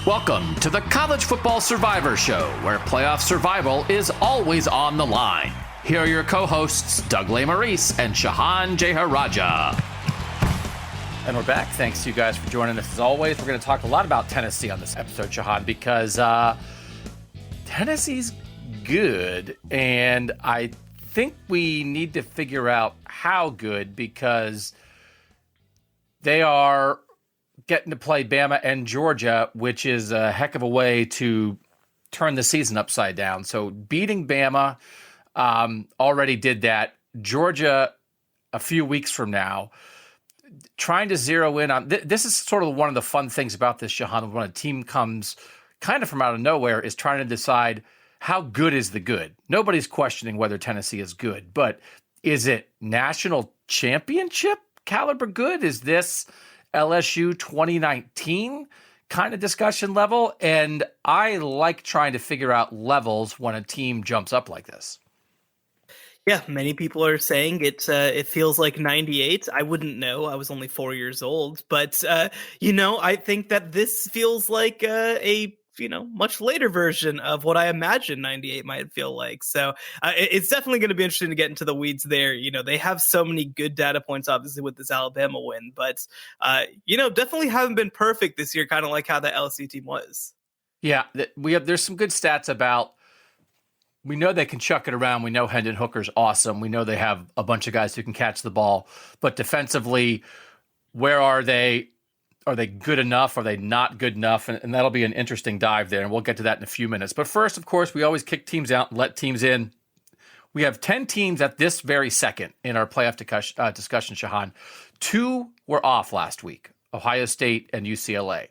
Welcome to the College Football Survivor Show, where playoff survival is always on the line. Here are your co-hosts, Doug Maurice and Shehan Jeharaja. And we're back. Thanks to you guys for joining us. As always, we're going to talk a lot about Tennessee on this episode, Shehan, because Tennessee's good, and I think we need to figure out how good, because they are getting to play Bama and Georgia, which is a heck of a way to turn the season upside down. So beating Bama already did that. Georgia, a few weeks from now, trying to zero in on this is sort of one of the fun things about this, Shehan, when a team comes kind of from out of nowhere, is trying to decide how good is the good. Nobody's questioning whether Tennessee is good, but is it national championship caliber good? Is this LSU 2019 kind of discussion level? And I like trying to figure out levels when a team jumps up like this. Yeah, many people are saying it feels like 98. I wouldn't know. I was only 4 years old. But, I think that this feels like a much later version of what I imagine 98 might feel like. So it's definitely going to be interesting to get into the weeds there. They have so many good data points, obviously, with this Alabama win. But, definitely haven't been perfect this year, kind of like how the LSU team was. Yeah, there's some good stats about. We know they can chuck it around. We know Hendon Hooker's awesome. We know they have a bunch of guys who can catch the ball. But defensively, where are they? Are they good enough? Are they not good enough? And that'll be an interesting dive there, and we'll get to that in a few minutes. But first, of course, we always kick teams out and let teams in. We have 10 teams at this very second in our playoff discussion, Shehan. 2 were off last week, Ohio State and UCLA.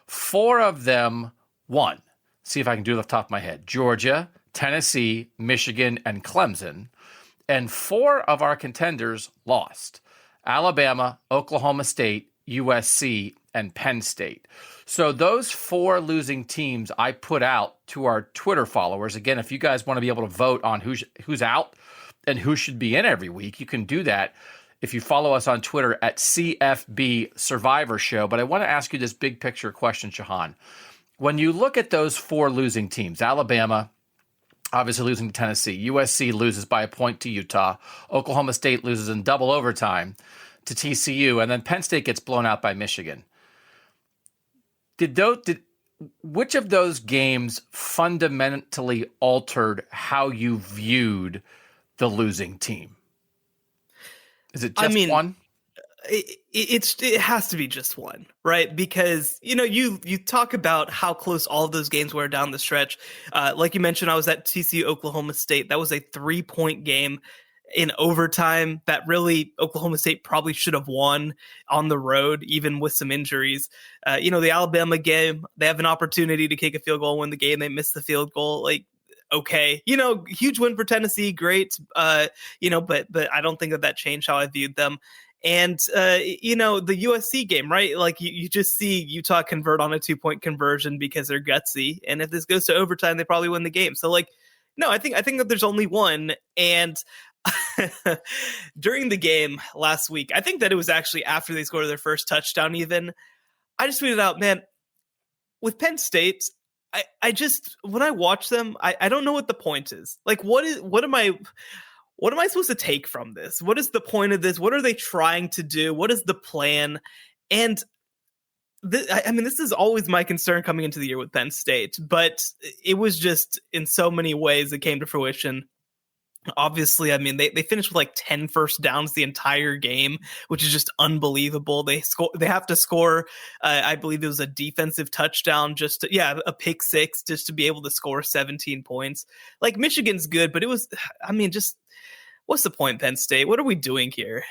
4 of them won. See if I can do it off the top of my head. Georgia, Tennessee, Michigan, and Clemson. And 4 of our contenders lost. Alabama, Oklahoma State, USC, and Penn State. So those 4 losing teams I put out to our Twitter followers. Again, if you guys want to be able to vote on who's out and who should be in every week, you can do that if you follow us on Twitter at CFB Survivor Show. But I want to ask you this big picture question, Shehan. When you look at those 4 losing teams, Alabama obviously losing to Tennessee, USC loses by a point to Utah, Oklahoma State loses in double overtime to TCU, and then Penn State gets blown out by Michigan. Which of those games fundamentally altered how you viewed the losing team? Is it just one? It has to be just one, right? Because, you talk about how close all of those games were down the stretch. Like you mentioned, I was at TCU Oklahoma State. That was a 3-point game in overtime that really Oklahoma State probably should have won on the road, even with some injuries. The Alabama game, they have an opportunity to kick a field goal, win the game. They miss the field goal. Okay, huge win for Tennessee. Great. But I don't think that changed how I viewed them. And, the USC game, right? You just see Utah convert on a 2-point conversion because they're gutsy. And if this goes to overtime, they probably win the game. So no, I think that there's only one. And during the game last week, I think that it was actually after they scored their first touchdown even, I just tweeted out, man, with Penn State, I just, when I watch them, I don't know what the point is. What am I supposed to take from this? What is the point of this? What are they trying to do? What is the plan? And this is always my concern coming into the year with Penn State, but it was just in so many ways it came to fruition. Obviously, they finished with 10 first downs the entire game, which is just unbelievable. They have to score, I believe it was a defensive touchdown, a pick 6 just to be able to score 17 points. Michigan's good, but it was, just what's the point, Penn State? What are we doing here?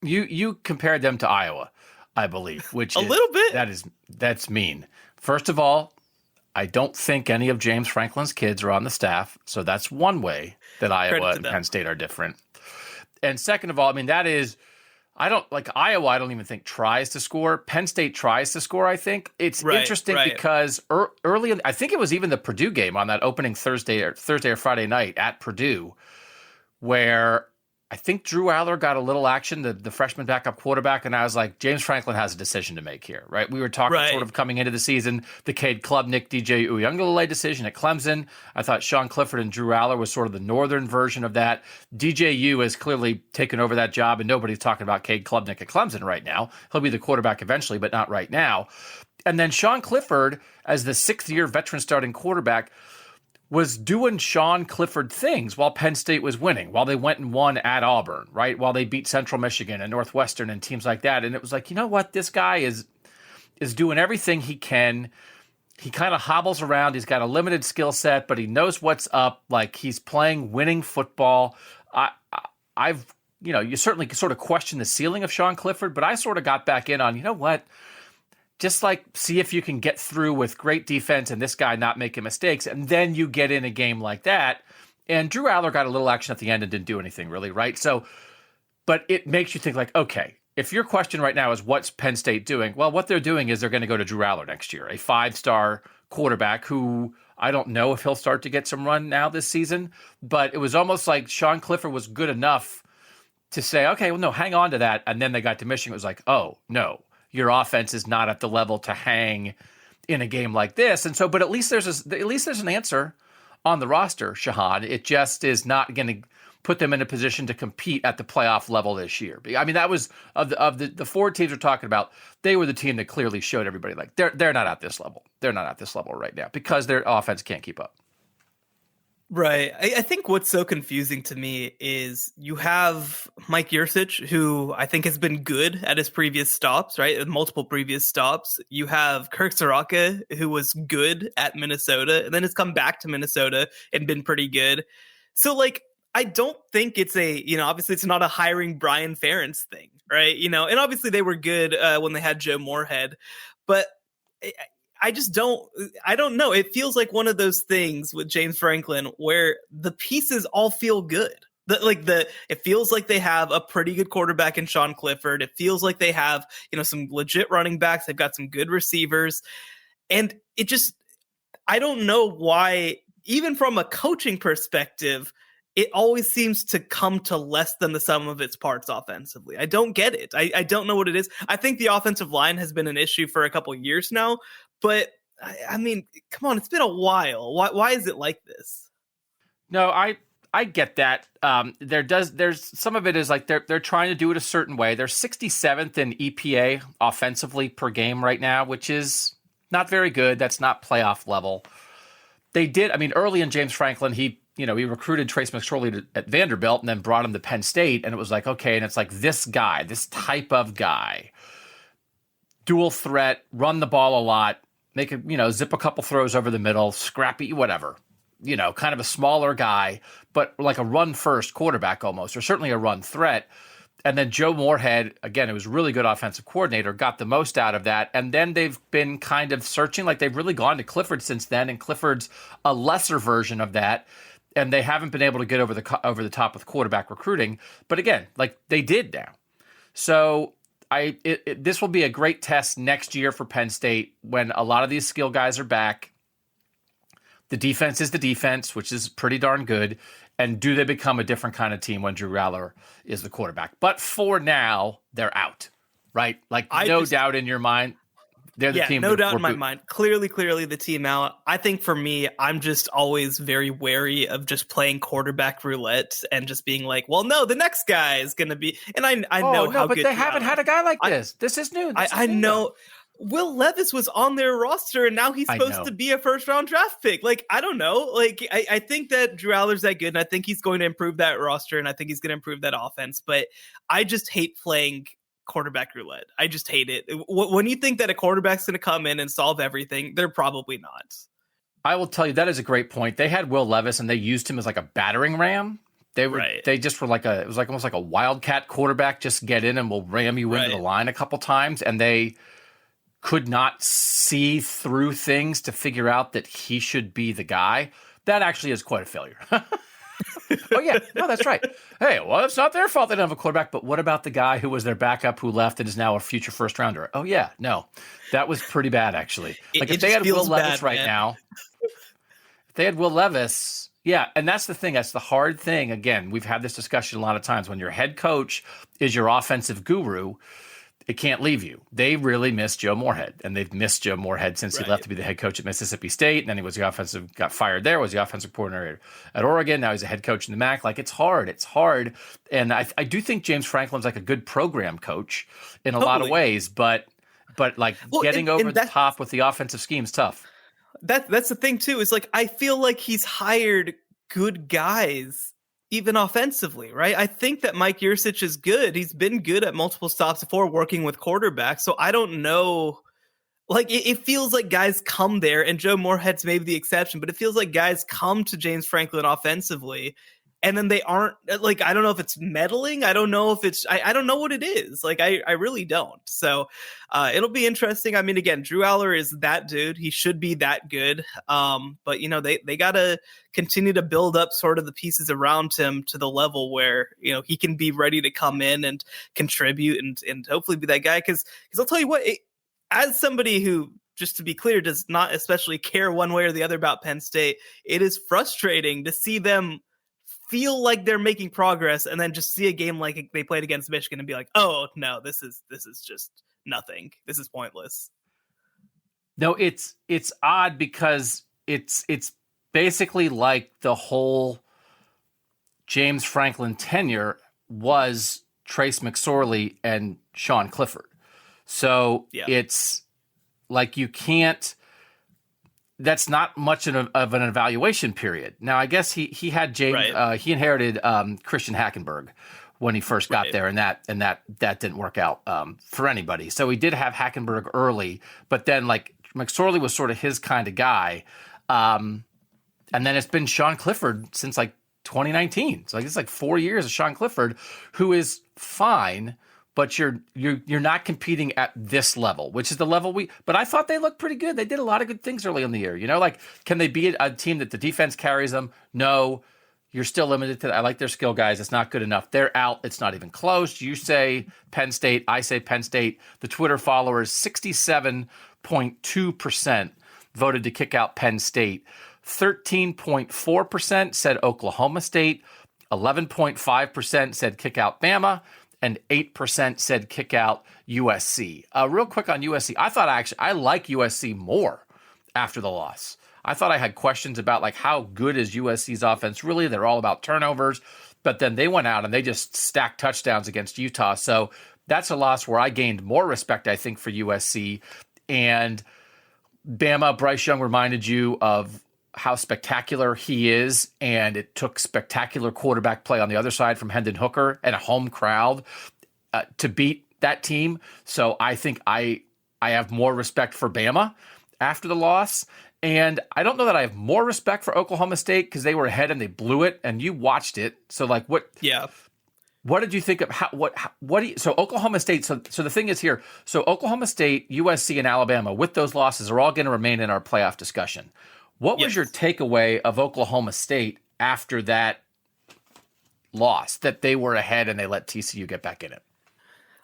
You compared them to Iowa, I believe, which a little bit. That's mean. First of all, I don't think any of James Franklin's kids are on the staff, so that's one way that Iowa and Penn State are different. And second of all, Iowa, I don't even think tries to score. Penn State tries to score, I think. It's interesting because early, I think it was even the Purdue game on that opening Thursday or Friday night at Purdue, where I think Drew Aller got a little action, the freshman backup quarterback, and I was like, James Franklin has a decision to make here, right? We were talking sort of coming into the season, the Cade Klubnik, DJ Uyunglele decision at Clemson. I thought Sean Clifford and Drew Aller was sort of the northern version of that. DJU has clearly taken over that job, and nobody's talking about Cade Klubnik at Clemson right now. He'll be the quarterback eventually, but not right now. And then Sean Clifford, as the sixth-year veteran starting quarterback, was doing Sean Clifford things while Penn State was winning, while they went and won at Auburn, right? While they beat Central Michigan and Northwestern and teams like that. And it was like, you know what? This guy is doing everything he can. He kind of hobbles around. He's got a limited skill set, but he knows what's up. Like, he's playing winning football. You certainly sort of question the ceiling of Sean Clifford, but I sort of got back in on, you know what? Just like see if you can get through with great defense and this guy not making mistakes. And then you get in a game like that. And Drew Aller got a little action at the end and didn't do anything really, right? So, but it makes you think like, okay, if your question right now is what's Penn State doing? Well, what they're doing is they're going to go to Drew Aller next year, a 5-star quarterback who I don't know if he'll start to get some run now this season. But it was almost like Sean Clifford was good enough to say, okay, well, no, hang on to that. And then they got to Michigan. It was like, oh, no. Your offense is not at the level to hang in a game like this. And so, but at least there's an answer on the roster, Shehan. It just is not going to put them in a position to compete at the playoff level this year. I mean, that was of the four teams we're talking about. They were the team that clearly showed everybody like they're not at this level. They're not at this level right now because their offense can't keep up. Right. I think what's so confusing to me is you have Mike Yurcich, who I think has been good at his previous stops, right? Multiple previous stops. You have Kirk Soraka, who was good at Minnesota and then has come back to Minnesota and been pretty good. So, like, I don't think it's obviously it's not a hiring Brian Ferentz thing, right? And obviously they were good when they had Joe Moorhead, but I don't know. It feels like one of those things with James Franklin where the pieces all feel good. It feels like they have a pretty good quarterback in Sean Clifford. It feels like they have, some legit running backs. They've got some good receivers. And I don't know why, even from a coaching perspective, it always seems to come to less than the sum of its parts offensively. I don't get it. I don't know what it is. I think the offensive line has been an issue for a couple of years now, but I mean, come on, it's been a while. Why is it like this? No, I get that. There's some of it is like they're trying to do it a certain way. They're 67th in EPA offensively per game right now, which is not very good. That's not playoff level. They did. I mean, early in James Franklin, he recruited Trace McSorley at Vanderbilt and then brought him to Penn State. And it was like, okay. And it's like this guy, this type of guy, dual threat, run the ball a lot, make it, zip a couple throws over the middle, scrappy, whatever, kind of a smaller guy, but like a run first quarterback almost, or certainly a run threat. And then Joe Moorhead, again, it was a really good offensive coordinator, got the most out of that. And then they've been kind of searching, like they've really gone to Clifford since then. And Clifford's a lesser version of that. And they haven't been able to get over the top with quarterback recruiting. But again, like they did now. So this will be a great test next year for Penn State when a lot of these skill guys are back. The defense is the defense, which is pretty darn good. And do they become a different kind of team when Drew Aller is the quarterback? But for now, they're out, right? Like no doubt in your mind. They're the team. No doubt in my mind. Clearly the team out. I think for me, I'm just always very wary of just playing quarterback roulette and just being like, well, no, the next guy is going to be. And I know how but good. But they haven't had a guy like this. This is new. I know. Will Levis was on their roster, and now he's supposed to be a first-round draft pick. Like, I don't know. Like, I think that Drew Aller's that good, and I think he's going to improve that roster, and I think he's going to improve that offense. But I just hate playing quarterback roulette. I just hate it. When you think that a quarterback's going to come in and solve everything, they're probably not. I will tell you, that is a great point. They had Will Levis, and they used him as like a battering ram. They just were it was like almost like a wildcat quarterback. Just get in, and we'll ram you into the line a couple times, and they could not see through things to figure out that he should be the guy. That actually is quite a failure. Oh, yeah. No, that's right. Hey, well, it's not their fault they don't have a quarterback, but what about the guy who was their backup who left and is now a future first rounder? Oh, yeah. No, that was pretty bad, actually. Like, if they had Will Levis now, if they had Will Levis, Yeah, and that's the thing. That's the hard thing. Again, we've had this discussion a lot of times. When your head coach is your offensive guru, it can't leave you. They really miss Joe Moorhead, and they've missed Joe Moorhead since he left to be the head coach at Mississippi State. And then he was got fired there, was the offensive coordinator at Oregon. Now he's a head coach in the MAC. Like, it's hard. It's hard. And I do think James Franklin's like a good program coach in a lot of ways, but like getting over the top with the offensive scheme is tough. That's the thing too, is like, I feel like he's hired good guys even offensively, right? I think that Mike Yurcich is good. He's been good at multiple stops before working with quarterbacks. So I don't know. Like, it feels like guys come there, and Joe Moorhead's maybe the exception, but it feels like guys come to James Franklin offensively, and then they aren't, like, I don't know if it's meddling. I don't know if it's, I don't know what it is. Like, I really don't. So it'll be interesting. I mean, again, Drew Aller is that dude. He should be that good. But, you know, they got to continue to build up sort of the pieces around him to the level where, you know, he can be ready to come in and contribute and hopefully be that guy. Because I'll tell you what, as somebody who, just to be clear, does not especially care one way or the other about Penn State, it is frustrating to see them feel like they're making progress and then just see a game like they played against Michigan and be like, oh no, this is just nothing. This is pointless. No, it's odd because it's basically like the whole James Franklin tenure was Trace McSorley and Sean Clifford. So it's like you can't. That's not much of an evaluation period. Now, I guess he had James. He inherited Christian Hackenberg when he first got there, and that didn't work out for anybody. So he did have Hackenberg early, but then like McSorley was sort of his kind of guy, and then it's been Sean Clifford since like 2019. So like it's like 4 years of Sean Clifford, who is fine. But you're not competing at this level, which is the level but I thought they looked pretty good. They did a lot of good things early in the year. You know, like, can they be a team that the defense carries them? No, you're still limited to that. I like their skill guys. It's not good enough. They're out. It's not even close. You say Penn State. I say Penn State. The Twitter followers, 67.2% voted to kick out Penn State. 13.4% said Oklahoma State. 11.5% said kick out Bama. And 8% said kick out USC. Real quick on USC, I like USC more after the loss. I thought I had questions about like how good is USC's offense really. They're all about turnovers, but then they went out and they just stacked touchdowns against Utah. So that's a loss where I gained more respect, I think, for USC. And Bama, Bryce Young reminded you of how spectacular he is, and it took spectacular quarterback play on the other side from Hendon Hooker and a home crowd to beat that team. So I think I have more respect for Bama after the loss, and I don't know that I have more respect for Oklahoma State because they were ahead and they blew it, and you watched it. So like what? Yeah. What did you think of so Oklahoma State? So the thing is here. So Oklahoma State, USC, and Alabama with those losses are all going to remain in our playoff discussion. What was your takeaway of Oklahoma State after that loss, that they were ahead and they let TCU get back in it?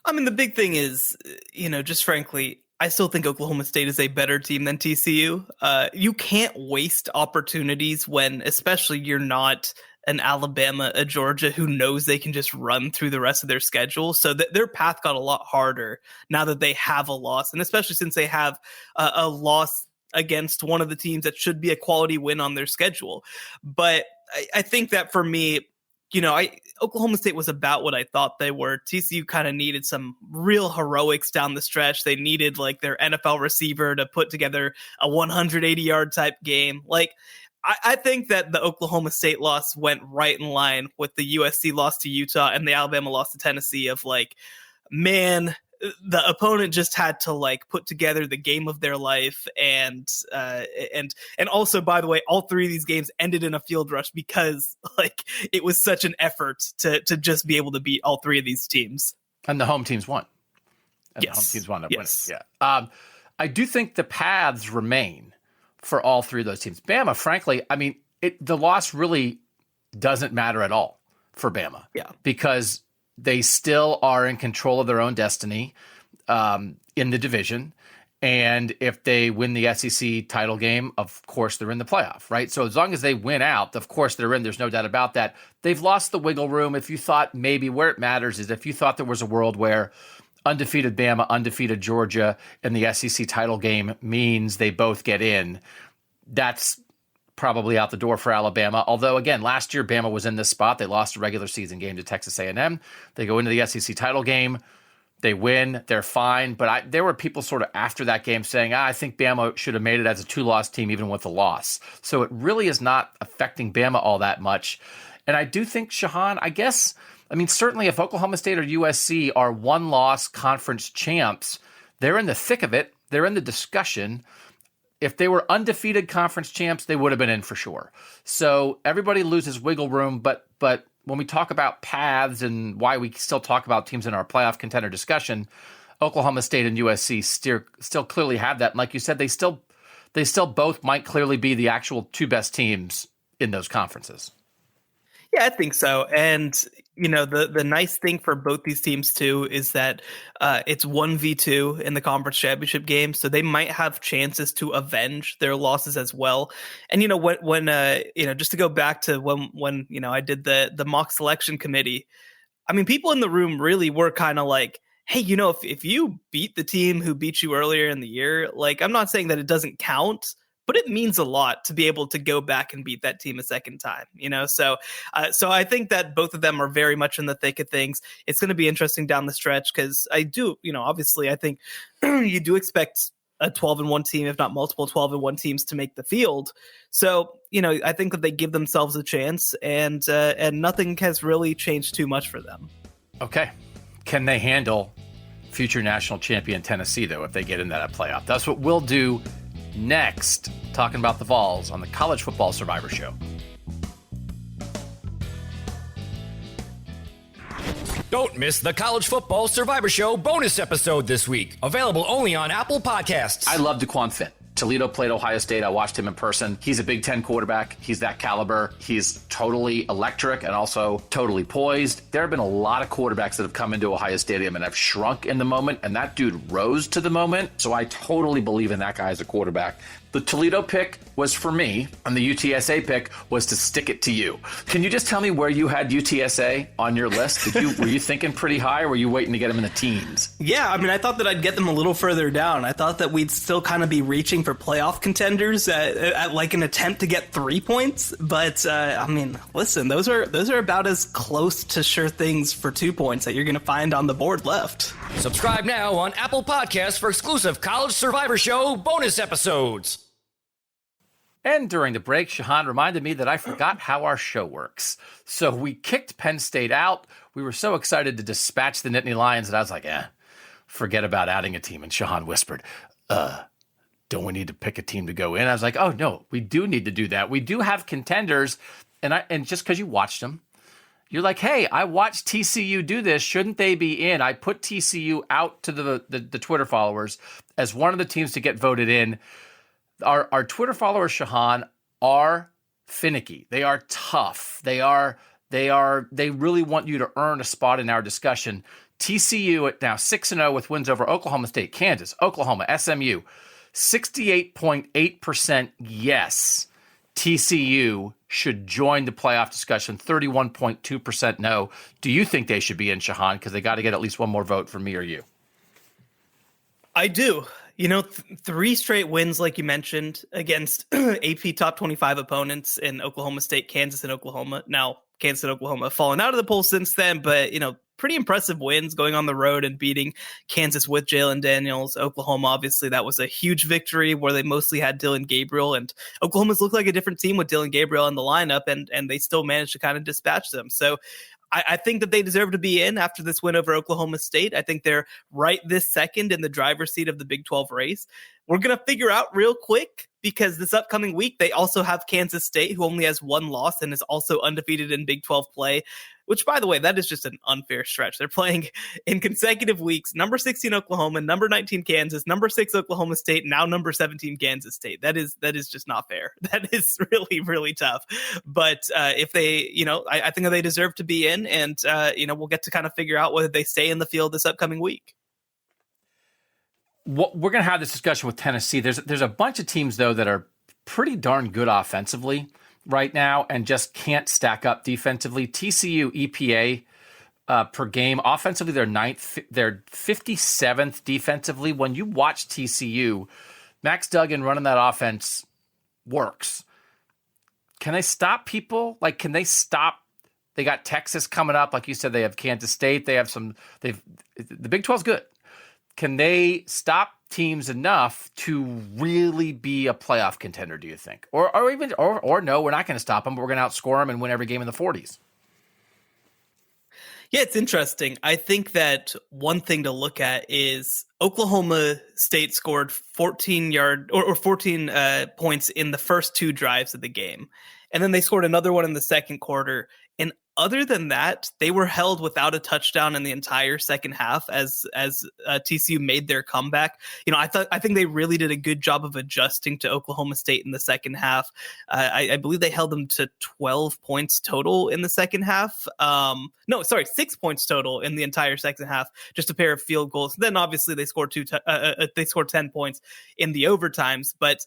I mean, the big thing is, you know, just frankly, I still think Oklahoma State is a better team than TCU. You can't waste opportunities when, especially, you're not an Alabama, a Georgia who knows they can just run through the rest of their schedule. So their path got a lot harder now that they have a loss, and especially since they have a loss against one of the teams that should be a quality win on their schedule. But I think that for me, you know, Oklahoma State was about what I thought they were. TCU kind of needed some real heroics down the stretch. They needed like their NFL receiver to put together a 180-yard type game. Like, I think that the Oklahoma State loss went right in line with the USC loss to Utah and the Alabama loss to Tennessee of like, man, the opponent just had to like put together the game of their life, and also, by the way, all three of these games ended in a field rush because like it was such an effort to just be able to beat all three of these teams. And the home teams won. The home teams wound up winning. Yeah. I do think the paths remain for all three of those teams. Bama, frankly, I mean, the loss really doesn't matter at all for Bama. Yeah. Because they still are in control of their own destiny in the division. And if they win the SEC title game, of course, they're in the playoff, right? So as long as they win out, of course, they're in. There's no doubt about that. They've lost the wiggle room. If you thought maybe where it matters is if you thought there was a world where undefeated Bama, undefeated Georgia in the SEC title game means they both get in, that's probably out the door for Alabama. Although, again, last year, Bama was in this spot. They lost a regular season game to Texas A&M. They go into the SEC title game. They win, they're fine. But there were people sort of after that game saying, I think Bama should have made it as a 2-loss team even with a loss. So it really is not affecting Bama all that much. And I do think, Shehan, certainly if Oklahoma State or USC are 1-loss conference champs, they're in the thick of it. They're in the discussion. If they were undefeated conference champs, they would have been in for sure. So everybody loses wiggle room, but when we talk about paths and why we still talk about teams in our playoff contender discussion, Oklahoma State and USC still clearly have that. And like you said, they still both might clearly be the actual two best teams in those conferences. Yeah, I think so. And, the nice thing for both these teams, too, is that it's 1v2 in the conference championship game. So they might have chances to avenge their losses as well. And, when just to go back to when I did the mock selection committee, people in the room really were kind of like, hey, if you beat the team who beat you earlier in the year, like, I'm not saying that it doesn't count, but it means a lot to be able to go back and beat that team a second time, So I think that both of them are very much in the thick of things. It's going to be interesting down the stretch because I do, obviously, I think you do expect a 12-1 team, if not multiple 12-1 teams, to make the field. So, I think that they give themselves a chance, and nothing has really changed too much for them. Okay, can they handle future national champion Tennessee though if they get in that playoff? That's what we'll do next, talking about the Vols on the College Football Survivor Show. Don't miss the College Football Survivor Show bonus episode this week. Available only on Apple Podcasts. I love DeQuan Finn. Toledo played Ohio State. I watched him in person. He's a Big Ten quarterback. He's that caliber. He's totally electric and also totally poised. There have been a lot of quarterbacks that have come into Ohio Stadium and have shrunk in the moment, and that dude rose to the moment. So I totally believe in that guy as a quarterback. The Toledo pick was for me, and the UTSA pick was to stick it to you. Can you just tell me where you had UTSA on your list? Were you thinking pretty high, or were you waiting to get them in the teens? Yeah, I thought that I'd get them a little further down. I thought that we'd still kind of be reaching for playoff contenders at like an attempt to get 3 points. But listen, those are about as close to sure things for 2 points that you're going to find on the board left. Subscribe now on Apple Podcasts for exclusive College Survivor Show bonus episodes. And during the break, Shehan reminded me that I forgot how our show works. So we kicked Penn State out. We were so excited to dispatch the Nittany Lions that I was like, forget about adding a team. And Shehan whispered, don't we need to pick a team to go in? I was like, oh, no, we do need to do that. We do have contenders. And just because you watched them, you're like, hey, I watched TCU do this. Shouldn't they be in? I put TCU out to the Twitter followers as one of the teams to get voted in. Our Twitter followers, Shehan, are finicky. They are tough. They really want you to earn a spot in our discussion. TCU at now 6-0 with wins over Oklahoma State, Kansas, Oklahoma, SMU. 68.8% yes. TCU should join the playoff discussion. 31.2% no. Do you think they should be in, Shehan? Because they got to get at least one more vote from me or you. I do. 3 straight wins, like you mentioned, against AP top 25 opponents in Oklahoma State, Kansas, and Oklahoma. Now, Kansas and Oklahoma have fallen out of the poll since then, but, pretty impressive wins going on the road and beating Kansas with Jalen Daniels. Oklahoma, obviously, that was a huge victory where they mostly had Dylan Gabriel, and Oklahoma's looked like a different team with Dylan Gabriel in the lineup, and they still managed to kind of dispatch them. So I think that they deserve to be in after this win over Oklahoma State. I think they're right this second in the driver's seat of the Big 12 race. We're going to figure out real quick because this upcoming week, they also have Kansas State, who only has 1 loss and is also undefeated in Big 12 play, which, by the way, that is just an unfair stretch. They're playing in consecutive weeks, number 16 Oklahoma, number 19 Kansas, number 6 Oklahoma State, now number 17 Kansas State. That is just not fair. That is really, really tough. But if they, I think that they deserve to be in, and, we'll get to kind of figure out whether they stay in the field this upcoming week. we're going to have this discussion with Tennessee. There's a bunch of teams, though, that are pretty darn good offensively right now and just can't stack up defensively. TCU EPA per game. Offensively, they're ninth. They're 57th defensively. When you watch TCU, Max Duggan running that offense works. Can they stop people? Like, can they stop? They got Texas coming up. Like you said, they have Kansas State. The Big 12's good. Can they stop teams enough to really be a playoff contender, do you think? Or no, we're not going to stop them, but we're going to outscore them and win every game in the 40s. Yeah, it's interesting. I think that one thing to look at is Oklahoma State scored 14 points in the first 2 drives of the game. And then they scored another one in the second quarter. And other than that, they were held without a touchdown in the entire second half as TCU made their comeback. I think they really did a good job of adjusting to Oklahoma State in the second half. I believe they held them to 12 points total in the second half. 6 points total in the entire second half, just a pair of field goals. Then obviously they scored 10 points in the overtimes, but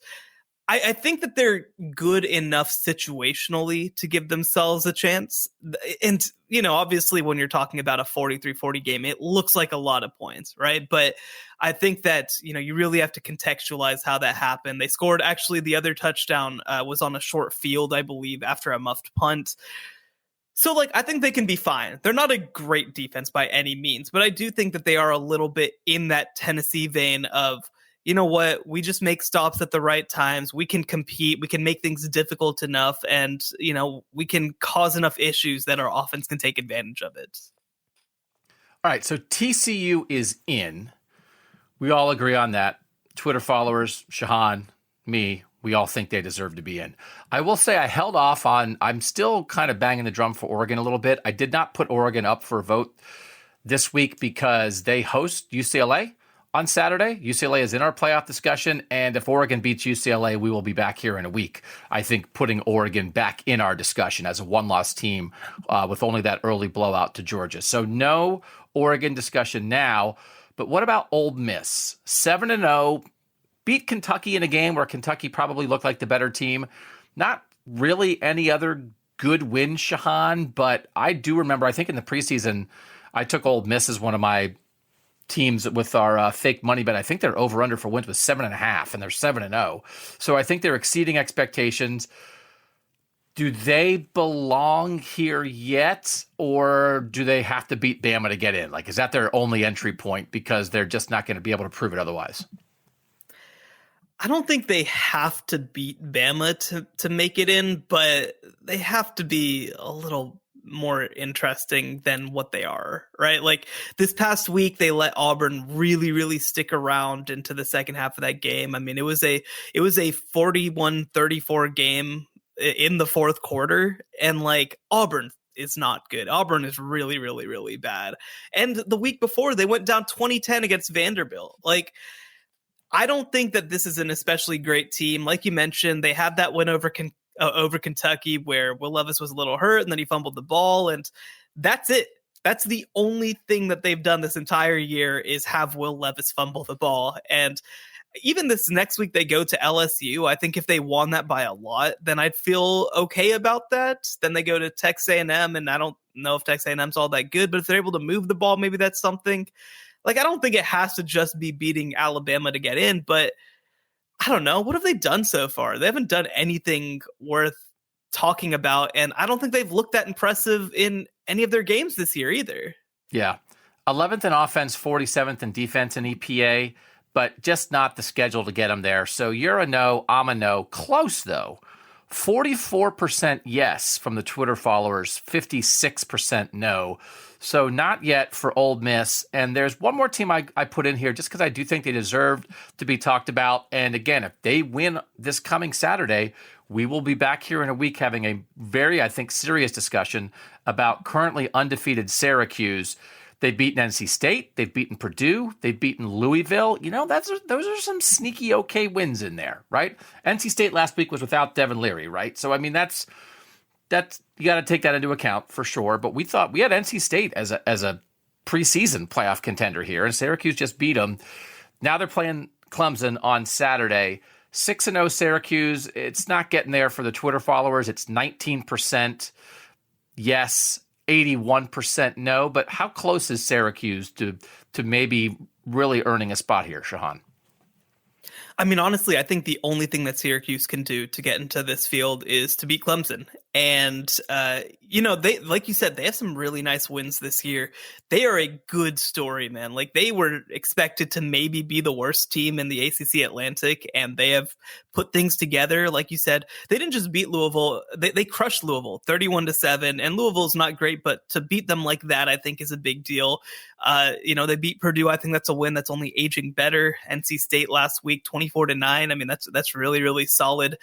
I think that they're good enough situationally to give themselves a chance. And, obviously when you're talking about a 43-40 game, it looks like a lot of points, right? But I think that, you really have to contextualize how that happened. They scored, actually, the other touchdown was on a short field, I believe, after a muffed punt. So, I think they can be fine. They're not a great defense by any means, but I do think that they are a little bit in that Tennessee vein of, you know what, we just make stops at the right times. We can compete. We can make things difficult enough. And, we can cause enough issues that our offense can take advantage of it. All right. So TCU is in. We all agree on that. Twitter followers, Shehan, me, we all think they deserve to be in. I will say I held off on, I'm still kind of banging the drum for Oregon a little bit. I did not put Oregon up for a vote this week because they host UCLA on Saturday. UCLA is in our playoff discussion, and if Oregon beats UCLA, we will be back here in a week. I think putting Oregon back in our discussion as a one-loss team with only that early blowout to Georgia. So no Oregon discussion now, but what about Ole Miss? 7-0, beat Kentucky in a game where Kentucky probably looked like the better team. Not really any other good win, Shehan, but I do remember, I think in the preseason, I took Ole Miss as one of my teams with our fake money bet. I think their over-under for wins was 7.5, and they're 7-0. So I think they're exceeding expectations. Do they belong here yet, or do they have to beat Bama to get in? Is that their only entry point because they're just not going to be able to prove it otherwise? I don't think they have to beat Bama to make it in, but they have to be a little more interesting than what they are, right? This past week, they let Auburn really, really stick around into the second half of that game. I mean, it was a 41-34 game in the fourth quarter, and Auburn is not good. Auburn is really, really, really bad. And the week before, they went down 20-10 against Vanderbilt. I don't think that this is an especially great team. Like you mentioned, they had that win over Kentucky where Will Levis was a little hurt and then he fumbled the ball, and that's it. That's the only thing that they've done this entire year is have Will Levis fumble the ball. And even this next week they go to LSU. I think if they won that by a lot, then I'd feel okay about that. Then they go to Texas A&M, and I don't know if Texas A&M's all that good, but if they're able to move the ball, maybe that's something. I don't think it has to just be beating Alabama to get in, but I don't know. What have they done so far? They haven't done anything worth talking about, and I don't think they've looked that impressive in any of their games this year either. Yeah. 11th in offense, 47th in defense in EPA, but just not the schedule to get them there. So you're a no, I'm a no. Close, though. 44% yes from the Twitter followers, 56% no. So not yet for Ole Miss. And there's one more team I put in here just because I do think they deserved to be talked about. And again, if they win this coming Saturday, we will be back here in a week having a very, I think, serious discussion about currently undefeated Syracuse. They've beaten NC State. They've beaten Purdue. They've beaten Louisville. Those are some sneaky okay wins in there, right? NC State last week was without Devin Leary, right? So, I mean, that's you got to take that into account for sure. But we thought we had NC State as a preseason playoff contender here, and Syracuse just beat them. Now they're playing Clemson on Saturday. 6-0 Syracuse. It's not getting there for the Twitter followers. It's 19% yes, 81% no. But how close is Syracuse to maybe really earning a spot here, Shehan? I mean, honestly, I think the only thing that Syracuse can do to get into this field is to beat Clemson. And, they, like you said, they have some really nice wins this year. They are a good story, man. Like, they were expected to maybe be the worst team in the ACC Atlantic, and they have put things together. Like you said, they didn't just beat Louisville. They crushed Louisville 31-7, and Louisville's not great, but to beat them like that, I think is a big deal. They beat Purdue. I think that's a win that's only aging better. NC State last week, 24-9. I mean, that's really, really solid.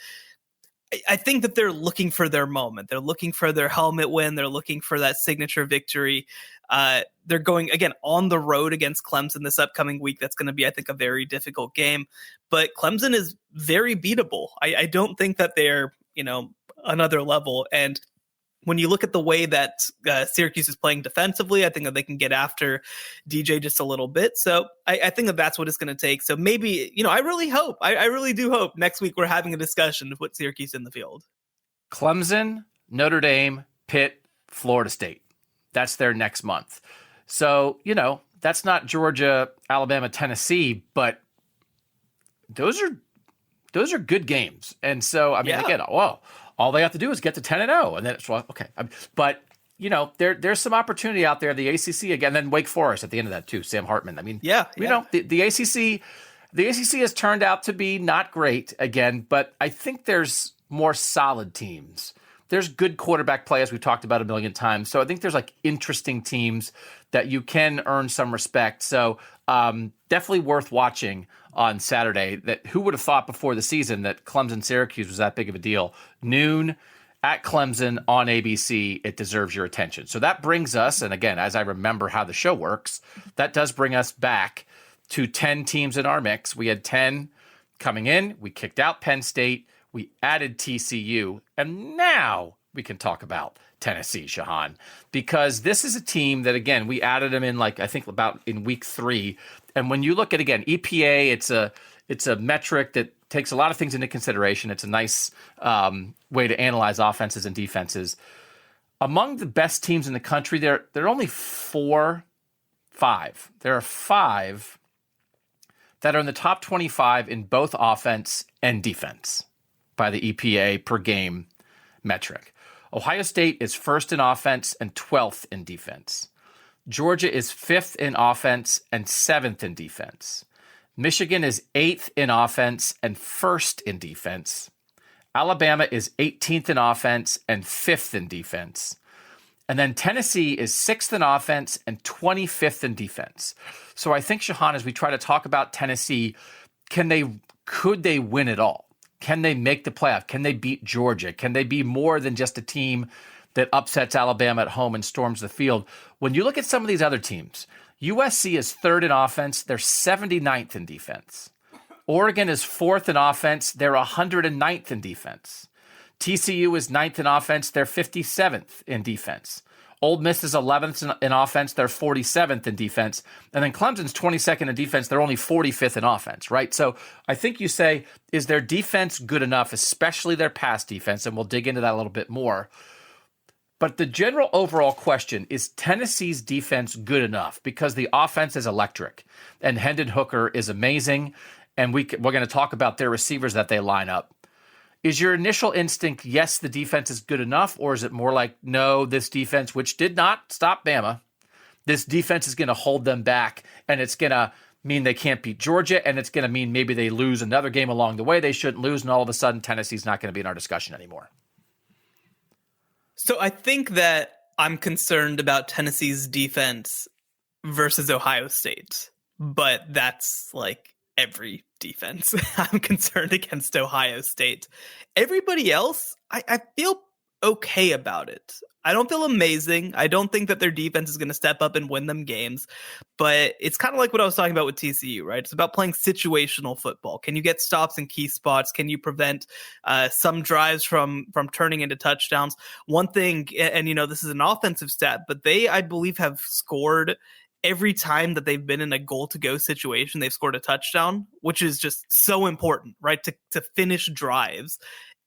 I think that they're looking for their moment. They're looking for their helmet win. They're looking for that signature victory. They're going, again, on the road against Clemson this upcoming week. That's going to be, I think, a very difficult game. But Clemson is very beatable. I don't think that they're, another level. And when you look at the way that Syracuse is playing defensively, I think that they can get after DJ just a little bit. So I think that that's what it's going to take. So maybe, I really hope, I really do hope next week we're having a discussion to put Syracuse in the field. Clemson, Notre Dame, Pitt, Florida State. That's their next month. So, that's not Georgia, Alabama, Tennessee, but those are good games. And so, again, all they have to do is get to 10-0, and then it's okay. But there's some opportunity out there. The ACC again, then Wake Forest at the end of that too. Sam Hartman. The ACC has turned out to be not great again, but I think there's more solid teams. There's good quarterback play, as we've talked about a million times. So I think there's interesting teams that you can earn some respect. So definitely worth watching on Saturday. That who would have thought before the season that Clemson-Syracuse was that big of a deal? Noon at Clemson on ABC. It deserves your attention. So that brings us, and again, as I remember how the show works, that does bring us back to 10 teams in our mix. We had 10 coming in. We kicked out Penn State. We added TCU. And now we can talk about Tennessee, Shehan, because this is a team that, again, we added them in I think about in week 3. And when you look at, again, EPA, it's a metric that takes a lot of things into consideration. It's a nice way to analyze offenses and defenses. Among the best teams in the country, there are only 5. There are 5 that are in the top 25 in both offense and defense by the EPA per game metric. Ohio State is first in offense and 12th in defense. Georgia is 5th in offense and 7th in defense. Michigan is 8th in offense and 1st in defense. Alabama is 18th in offense and 5th in defense. And then Tennessee is 6th in offense and 25th in defense. So I think, Shehan, as we try to talk about Tennessee, could they win it all? Can they make the playoff? Can they beat Georgia? Can they be more than just a team that upsets Alabama at home and storms the field? When you look at some of these other teams, USC is 3rd in offense. They're 79th in defense. Oregon is 4th in offense. They're 109th in defense. TCU is 9th in offense. They're 57th in defense. Ole Miss is 11th in offense. They're 47th in defense. And then Clemson's 22nd in defense. They're only 45th in offense, right? So I think you say, is their defense good enough, especially their pass defense? And we'll dig into that a little bit more. But the general overall question is Tennessee's defense good enough? Because the offense is electric and Hendon Hooker is amazing. And we're going to talk about their receivers that they line up. Is your initial instinct, yes, the defense is good enough? Or is it more like, no, this defense, which did not stop Bama, this defense is going to hold them back and it's going to mean they can't beat Georgia and it's going to mean maybe they lose another game along the way they shouldn't lose and all of a sudden Tennessee's not going to be in our discussion anymore? So I think that I'm concerned about Tennessee's defense versus Ohio State, but that's every defense. I'm concerned against Ohio State. Everybody else, I feel okay about it. I don't feel amazing. I don't think that their defense is going to step up and win them games, but it's kind of like what I was talking about with TCU, right? It's about playing situational football. Can you get stops in key spots? Can you prevent some drives from turning into touchdowns? One thing, and this is an offensive stat, but they, I believe, have scored every time that they've been in a goal to go situation, they've scored a touchdown, which is just so important, right? To finish drives.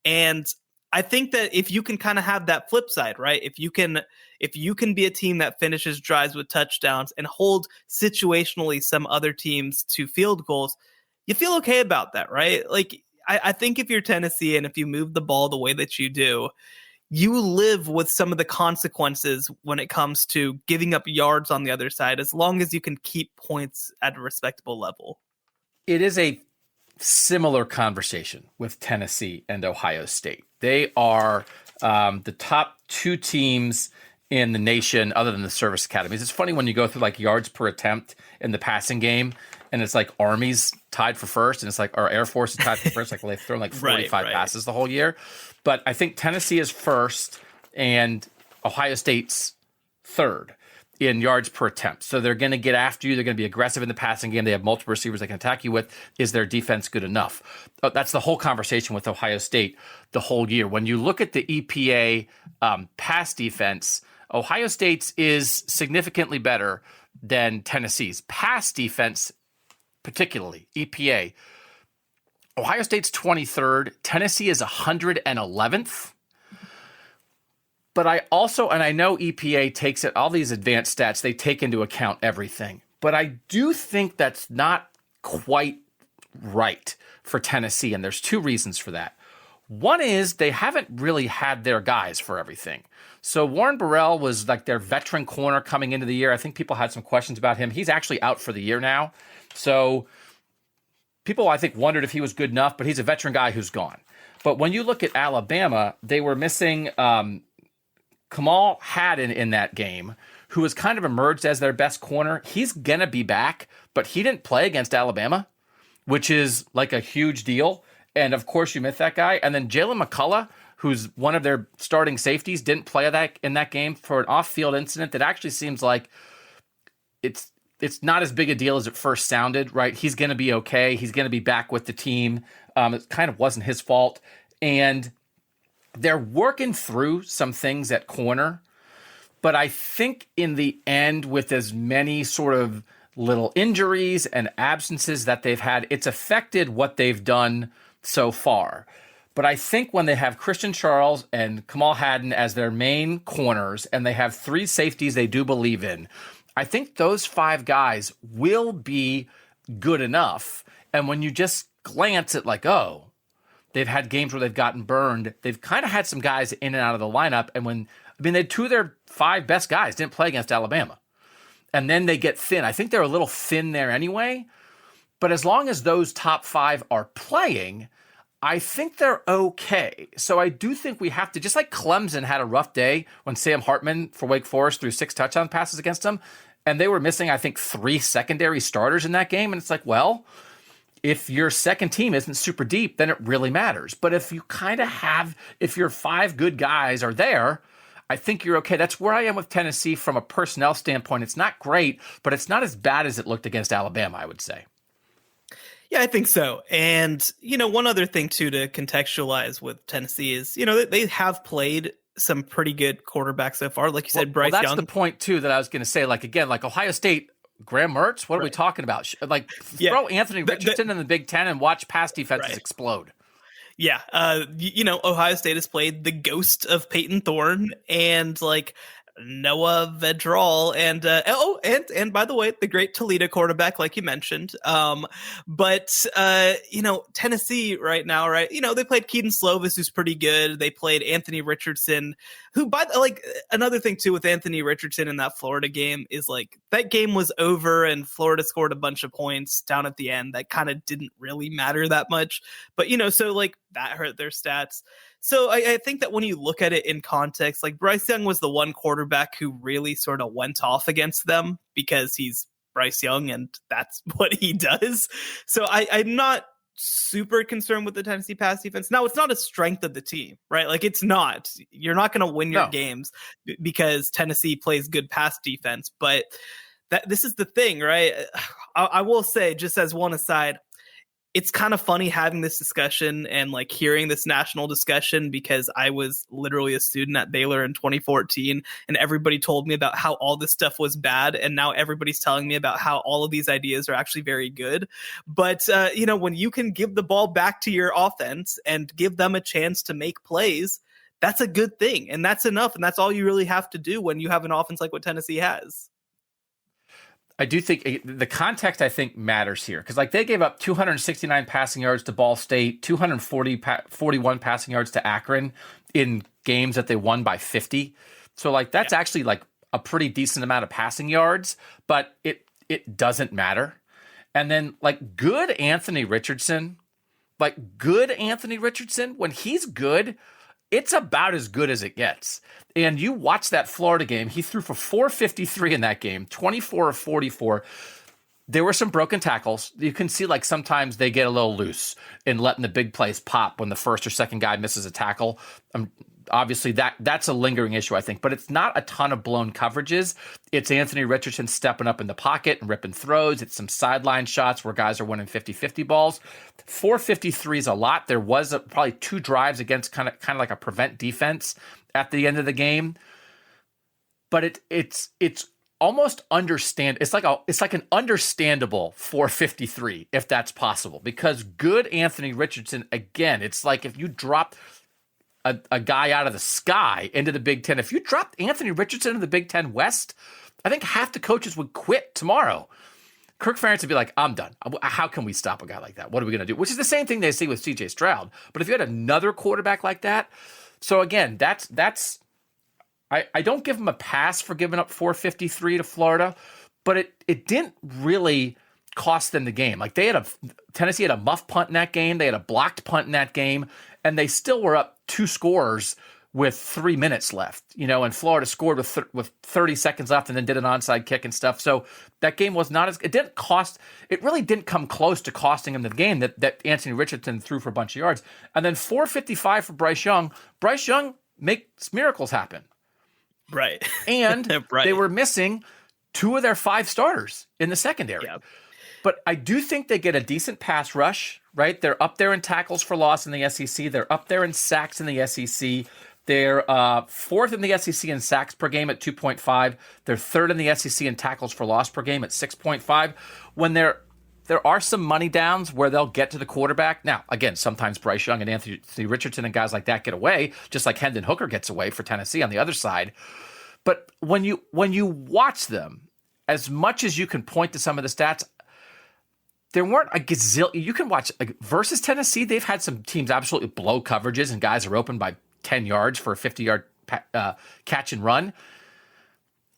And I think that if you can kind of have that flip side, right? If you can be a team that finishes drives with touchdowns and hold situationally some other teams to field goals, you feel okay about that, right? Like, I think if you're Tennessee and if you move the ball the way that you do, you live with some of the consequences when it comes to giving up yards on the other side, as long as you can keep points at a respectable level. It is a similar conversation with Tennessee and Ohio State. They are the top two teams in the nation other than the service academies. It's funny when you go through like yards per attempt in the passing game, and it's like Army's tied for first, and it's like our Air Force is tied for first. Like, well, they've thrown like 45 passes the whole year. But I think Tennessee is first and Ohio State's third in yards per attempt. So they're going to get after you. They're going to be aggressive in the passing game. They have multiple receivers they can attack you with. Is their defense good enough? That's the whole conversation with Ohio State the whole year. When you look at the EPA pass defense, Ohio State's is significantly better than Tennessee's. Pass defense, particularly EPA, Ohio State's 23rd. Tennessee is 111th. But I also, and I know EPA takes it, all these advanced stats, they take into account everything. But I do think that's not quite right for Tennessee, and there's two reasons for that. One is they haven't really had their guys for everything. So Warren Burrell was like their veteran corner coming into the year. I think people had some questions about him. He's actually out for the year now. So people, I think, wondered if he was good enough, but he's a veteran guy who's gone. But when you look at Alabama, they were missing Kamal Haddon in that game, who has kind of emerged as their best corner. He's going to be back, but he didn't play against Alabama, which is like a huge deal. And of course, you miss that guy. And then Jalen McCullough, who's one of their starting safeties, didn't play in that game for an off-field incident that actually seems like it's not as big a deal as it first sounded, right? He's going to be okay. He's going to be back with the team. It kind of wasn't his fault. And they're working through some things at corner. But I think in the end, with as many sort of little injuries and absences that they've had, it's affected what they've done so far. But I think when they have Christian Charles and Kamal Haddon as their main corners, and they have three safeties they do believe in, I think those five guys will be good enough. And when you just glance at like, oh, they've had games where they've gotten burned, they've kind of had some guys in and out of the lineup. And they had two of their five best guys didn't play against Alabama. And then they get thin. I think they're a little thin there anyway. But as long as those top five are playing, I think they're okay. So I do think we have to, just like Clemson had a rough day when Sam Hartman for Wake Forest threw 6 touchdown passes against them, and they were missing, I think, 3 secondary starters in that game. And it's like, well, if your second team isn't super deep, then it really matters. But if you kind of have, if your 5 good guys are there, I think you're okay. That's where I am with Tennessee from a personnel standpoint. It's not great, but it's not as bad as it looked against Alabama, I would say. Yeah, I think so. And, one other thing, too, to contextualize with Tennessee is, they have played some pretty good quarterbacks so far. Like you said, Bryce Young. That's the point, too, that I was going to say. Like, again, like Ohio State, Graham Mertz, what are we talking about? Like, throw Anthony Richardson in the Big Ten and watch pass defenses explode. Yeah. Ohio State has played the ghost of Peyton Thorne and, like, Noah Vedral and by the way, the great Toledo quarterback, like you mentioned. But Tennessee right now, right? They played Keaton Slovis, who's pretty good. They played Anthony Richardson, who another thing too with Anthony Richardson in that Florida game is like that game was over and Florida scored a bunch of points down at the end that kind of didn't really matter that much. But so like that hurt their stats. So I think that when you look at it in context, like Bryce Young was the one quarterback who really sort of went off against them because he's Bryce Young and that's what he does. So I'm not super concerned with the Tennessee pass defense. Now, it's not a strength of the team, right? Like it's not. You're not going to win your games because Tennessee plays good pass defense. But this is the thing, right? I will say, just as one aside, it's kind of funny having this discussion and like hearing this national discussion, because I was literally a student at Baylor in 2014 and everybody told me about how all this stuff was bad. And now everybody's telling me about how all of these ideas are actually very good. But, when you can give the ball back to your offense and give them a chance to make plays, that's a good thing. And that's enough. And that's all you really have to do when you have an offense like what Tennessee has. I do think the context, I think, matters here, because like they gave up 269 passing yards to Ball State, 241 passing yards to Akron in games that they won by 50. So like that's actually like a pretty decent amount of passing yards, but it doesn't matter. And then like good Anthony Richardson, when he's good, it's about as good as it gets. And you watch that Florida game, he threw for 453 in that game, 24 of 44. There were some broken tackles. You can see like sometimes they get a little loose in letting the big plays pop when the first or second guy misses a tackle. Obviously, that's a lingering issue, I think, but it's not a ton of blown coverages. It's Anthony Richardson stepping up in the pocket and ripping throws. It's some sideline shots where guys are winning 50-50 balls. 453 is a lot. There was probably 2 drives against kind of like a prevent defense at the end of the game, but it's almost understand. It's like an understandable 453 if that's possible, because good Anthony Richardson, again, it's like if you drop a guy out of the sky into the Big Ten. If you dropped Anthony Richardson in the Big Ten West, I think half the coaches would quit tomorrow. Kirk Ferentz would be like, I'm done. How can we stop a guy like that? What are we going to do? Which is the same thing they see with CJ Stroud. But if you had another quarterback like that, so again, that's I don't give him a pass for giving up 453 to Florida, but it didn't really cost them the game. Like Tennessee had a muff punt in that game. They had a blocked punt in that game, and they still were up 2 scores with 3 minutes left, and Florida scored with 30 seconds left and then did an onside kick and stuff. So that game was not it really didn't come close to costing him the game that Anthony Richardson threw for a bunch of yards. And then 455 for Bryce Young. Bryce Young makes miracles happen. Right. And right. They were missing 2 of their 5 starters in the secondary. Yeah. But I do think they get a decent pass rush, right? They're up there in tackles for loss in the SEC. They're up there in sacks in the SEC. They're 4th in the SEC in sacks per game at 2.5. They're 3rd in the SEC in tackles for loss per game at 6.5. When there are some money downs where they'll get to the quarterback. Now, again, sometimes Bryce Young and Anthony Richardson and guys like that get away, just like Hendon Hooker gets away for Tennessee on the other side. But when you watch them, as much as you can point to some of the stats, there weren't a gazillion. You can watch versus Tennessee. They've had some teams absolutely blow coverages and guys are open by 10 yards for a 50-yard catch and run.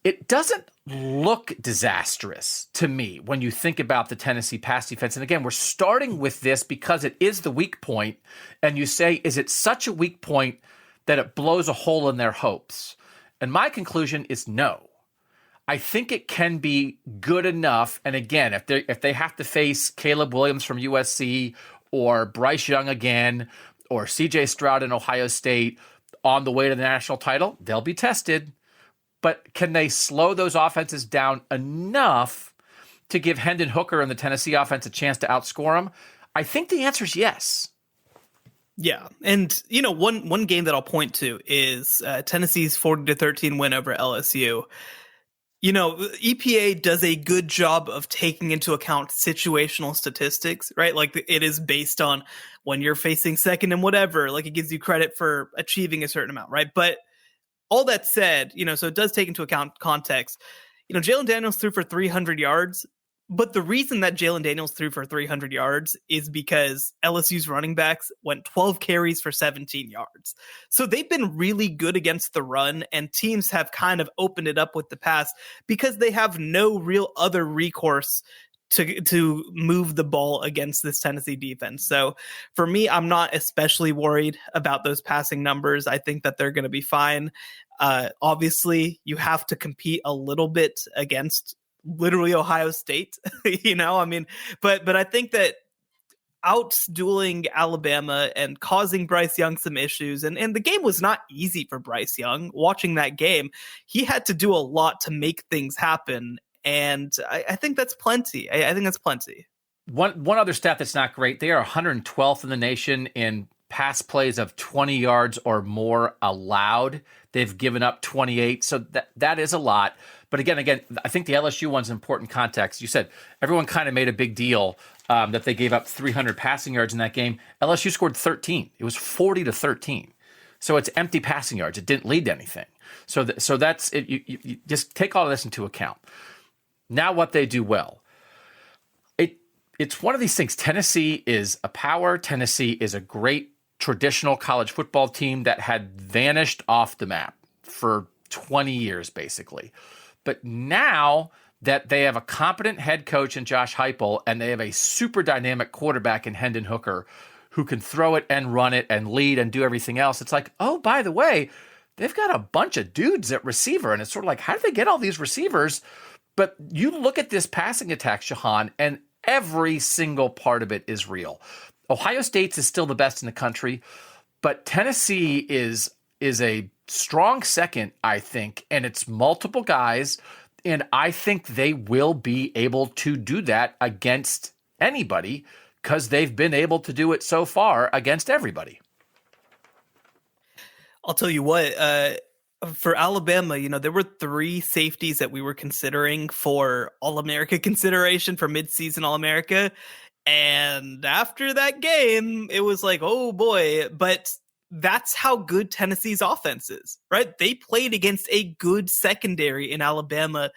It doesn't look disastrous to me when you think about the Tennessee pass defense. And again, we're starting with this because it is the weak point. And you say, is it such a weak point that it blows a hole in their hopes? And my conclusion is no. I think it can be good enough. And again, if they have to face Caleb Williams from USC or Bryce Young again or CJ Stroud in Ohio State on the way to the national title, they'll be tested. But can they slow those offenses down enough to give Hendon Hooker and the Tennessee offense a chance to outscore them? I think the answer is yes. Yeah. And, one game that I'll point to is Tennessee's 40-13 win over LSU. EPA does a good job of taking into account situational statistics, right? Like it is based on when you're facing second and whatever, like it gives you credit for achieving a certain amount, right? But all that said, so it does take into account context. Jalen Daniels threw for 300 yards, but the reason that Jalen Daniels threw for 300 yards is because LSU's running backs went 12 carries for 17 yards. So they've been really good against the run, and teams have kind of opened it up with the pass because they have no real other recourse to move the ball against this Tennessee defense. So for me, I'm not especially worried about those passing numbers. I think that they're going to be fine. Obviously, you have to compete a little bit against literally Ohio State, but I think that out-dueling Alabama and causing Bryce Young some issues, and the game was not easy for Bryce Young. Watching that game, he had to do a lot to make things happen. And I think that's plenty. I think that's plenty. One other stat that's not great, they are 112th in the nation in pass plays of 20 yards or more allowed. They've given up 28, so that is a lot. But again, I think the LSU one's important context. You said everyone kind of made a big deal that they gave up 300 passing yards in that game. LSU scored 13. It was 40-13. So it's empty passing yards. It didn't lead to anything. So that's it. You just take all of this into account. Now what they do well. It's one of these things. Tennessee is a power. Tennessee is a great traditional college football team that had vanished off the map for 20 years, basically. But now that they have a competent head coach in Josh Heupel and they have a super dynamic quarterback in Hendon Hooker who can throw it and run it and lead and do everything else, it's like, oh, by the way, they've got a bunch of dudes at receiver. And it's sort of like, how did they get all these receivers? But you look at this passing attack, Shehan, and every single part of it is real. Ohio State's is still the best in the country, but Tennessee is a strong second, I think, and it's multiple guys, and I think they will be able to do that against anybody because they've been able to do it so far against everybody. I'll tell you what, for Alabama, there were 3 safeties that we were considering for All-America consideration for midseason All-America. And after that game, it was like, oh boy, but that's how good Tennessee's offense is, right? They played against a good secondary in Alabama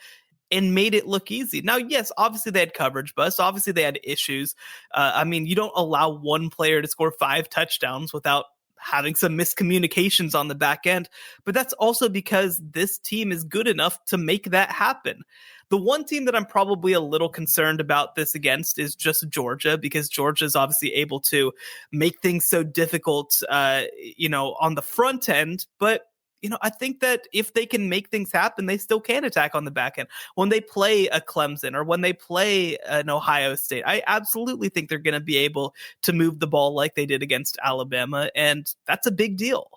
and made it look easy. Now, yes, obviously they had coverage busts. Obviously they had issues. You don't allow one player to score 5 touchdowns without having some miscommunications on the back end, but that's also because this team is good enough to make that happen. The one team that I'm probably a little concerned about this against is just Georgia, because Georgia is obviously able to make things so difficult, on the front end, but I think that if they can make things happen, they still can attack on the back end. When they play a Clemson or when they play an Ohio State, I absolutely think they're going to be able to move the ball like they did against Alabama, and that's a big deal.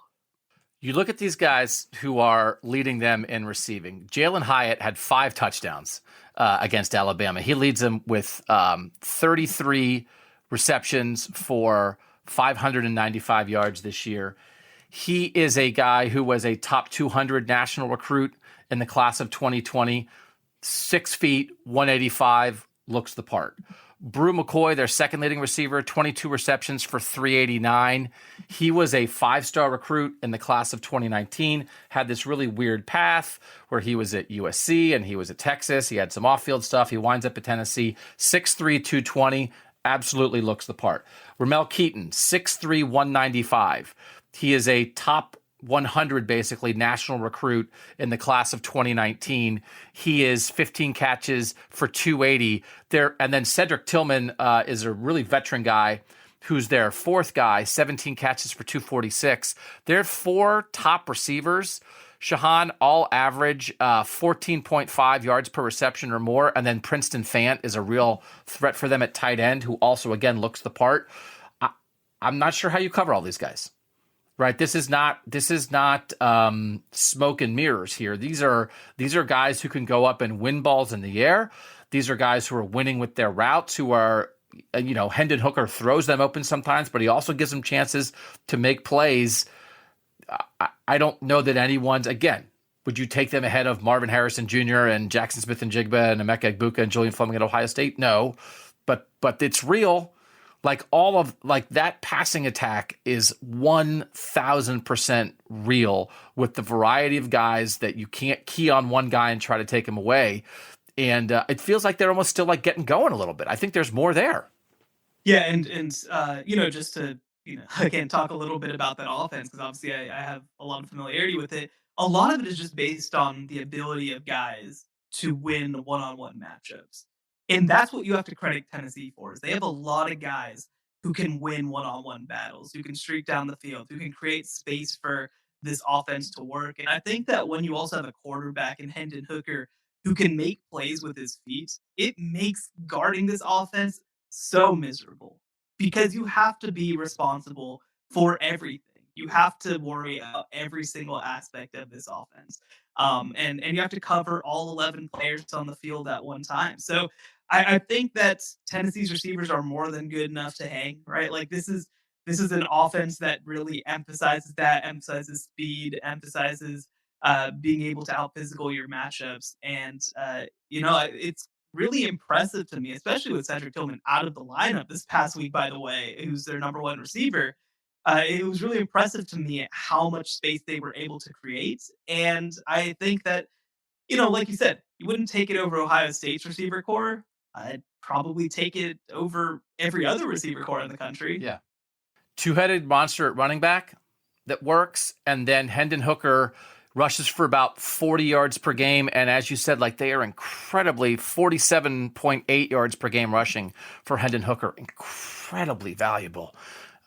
You look at these guys who are leading them in receiving. Jalen Hyatt had 5 touchdowns against Alabama. He leads them with 33 receptions for 595 yards this year. He is a guy who was a top 200 national recruit in the class of 2020. 6 feet, 185, looks the part. Brew McCoy, their second leading receiver, 22 receptions for 389. He was a 5-star recruit in the class of 2019, had this really weird path where he was at USC and he was at Texas. He had some off-field stuff. He winds up at Tennessee, 6'3", 220, absolutely looks the part. Ramel Keaton, 6'3", 195. He is a top 100, basically, national recruit in the class of 2019. He is 15 catches for 280 there. And then Cedric Tillman is a really veteran guy who's their 4th guy, 17 catches for 246. Their 4 top receivers, Shehan, all average 14.5 yards per reception or more. And then Princeton Fant is a real threat for them at tight end, who also, again, looks the part. I'm not sure how you cover all these guys. Right, this is not smoke and mirrors here. These are guys who can go up and win balls in the air. These are guys who are winning with their routes. Who are, Hendon Hooker throws them open sometimes, but he also gives them chances to make plays. I don't know that anyone's, again, would you take them ahead of Marvin Harrison Jr. and Jackson Smith-Njigba and Emeka Egbuka and Julian Fleming at Ohio State? No, but it's real. That passing attack is 1,000% real with the variety of guys that you can't key on one guy and try to take him away. And it feels like they're almost still getting going a little bit. I think there's more there. Yeah. And just to, again, talk a little bit about that offense, because obviously I have a lot of familiarity with it. A lot of it is just based on the ability of guys to win one-on-one matchups. And that's what you have to credit Tennessee for, is they have a lot of guys who can win one-on-one battles, who can streak down the field, who can create space for this offense to work. And I think that when you also have a quarterback in Hendon Hooker who can make plays with his feet, it makes guarding this offense so miserable, because you have to be responsible for everything. You have to worry about every single aspect of this offense. And you have to cover all 11 players on the field at one time. So I think that Tennessee's receivers are more than good enough to hang, right? Like this is an offense that really emphasizes speed, emphasizes being able to out physical your matchups, and it's really impressive to me, especially with Cedric Tillman out of the lineup this past week. By the way, who's their number one receiver? It was really impressive to me how much space they were able to create, and I think that like you said, you wouldn't take it over Ohio State's receiver core. I'd probably take it over every other receiver core in the country. Yeah. Two-headed monster at running back that works. And then Hendon Hooker rushes for about 40 yards per game. And as you said, like they are incredibly 47.8 yards per game rushing for Hendon Hooker. Incredibly valuable.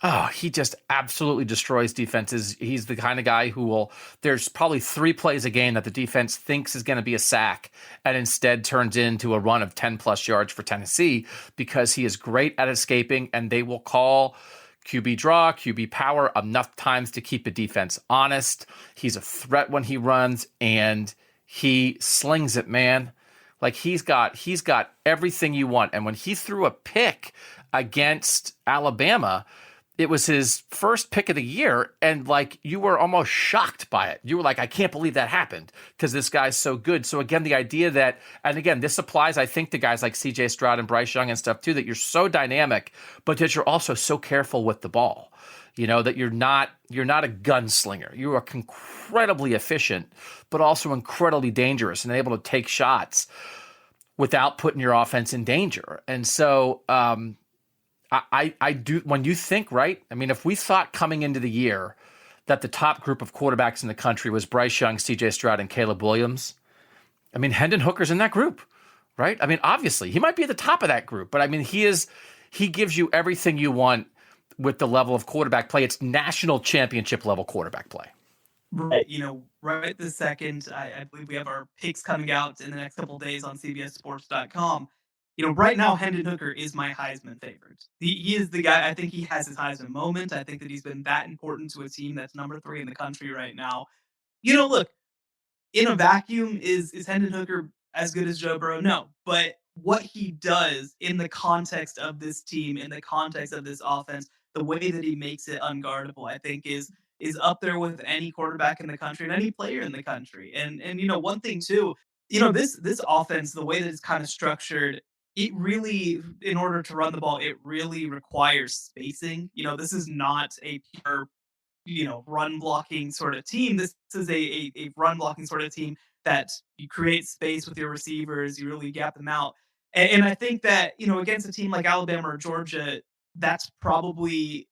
Oh, he just absolutely destroys defenses. He's the kind of guy who there's probably 3 plays a game that the defense thinks is going to be a sack and instead turns into a run of 10 plus yards for Tennessee because he is great at escaping, and they will call QB draw, QB power enough times to keep the defense honest. He's a threat when he runs, and he slings it, man. Like he's got everything you want. And when he threw a pick against Alabama, it was his first pick of the year, and like you were almost shocked by it. You were like, I can't believe that happened because this guy's so good. So again, the idea that, and again, this applies, I think, to guys like CJ Stroud and Bryce Young and stuff too, that you're so dynamic, but that you're also so careful with the ball. That you're not a gunslinger. You are incredibly efficient, but also incredibly dangerous and able to take shots without putting your offense in danger. And so, I do, when you think, right? I mean, if we thought coming into the year that the top group of quarterbacks in the country was Bryce Young, CJ Stroud, and Caleb Williams, I mean, Hendon Hooker's in that group, right? I mean, obviously, he might be at the top of that group, but I mean, he gives you everything you want with the level of quarterback play. It's national championship level quarterback play. Right. Right this second, I believe we have our picks coming out in the next couple of days on CBSSports.com. Right now, Hendon Hooker is my Heisman favorite. He is the guy. I think he has his Heisman moment. I think that he's been that important to a team that's number 3 in the country right now. Look, in a vacuum, is Hendon Hooker as good as Joe Burrow? No. But what he does in the context of this team, in the context of this offense, the way that he makes it unguardable, I think is up there with any quarterback in the country and any player in the country. And one thing too, this offense, the way that it's kind of structured, it really, in order to run the ball, it really requires spacing. This is not a pure, run blocking sort of team. This is a run blocking sort of team that you create space with your receivers, you really gap them out. And I think that, against a team like Alabama or Georgia, that's probably,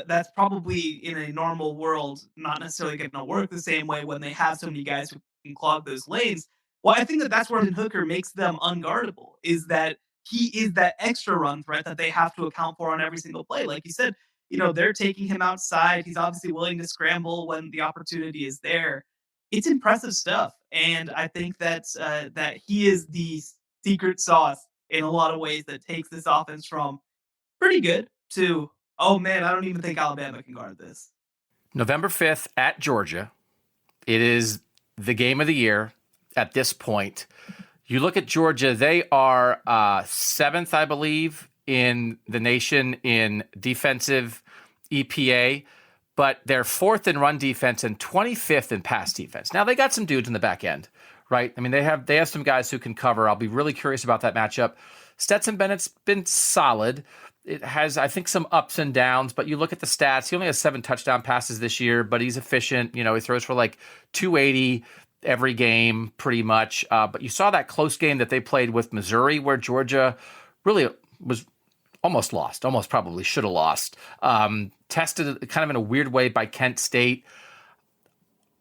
that's probably in a normal world, not necessarily going to work the same way when they have so many guys who can clog those lanes. Well, I think that that's where Hendon Hooker makes them unguardable, is that he is that extra run threat that they have to account for on every single play. Like you said, they're taking him outside. He's obviously willing to scramble when the opportunity is there. It's impressive stuff. And I think that he is the secret sauce in a lot of ways that takes this offense from pretty good to, oh man, I don't even think Alabama can guard this. November 5th at Georgia. It is the game of the year. At this point, you look at Georgia, they are 7th, I believe, in the nation in defensive EPA, but they're 4th in run defense and 25th in pass defense. Now, they got some dudes in the back end, right? I mean, they have some guys who can cover. I'll be really curious about that matchup. Stetson Bennett's been solid. It has, I think, some ups and downs, but you look at the stats. He only has 7 touchdown passes this year, but he's efficient. He throws for like 280 every game pretty much. But you saw that close game that they played with Missouri where Georgia really was almost lost, almost probably should have lost. Tested kind of in a weird way by Kent State.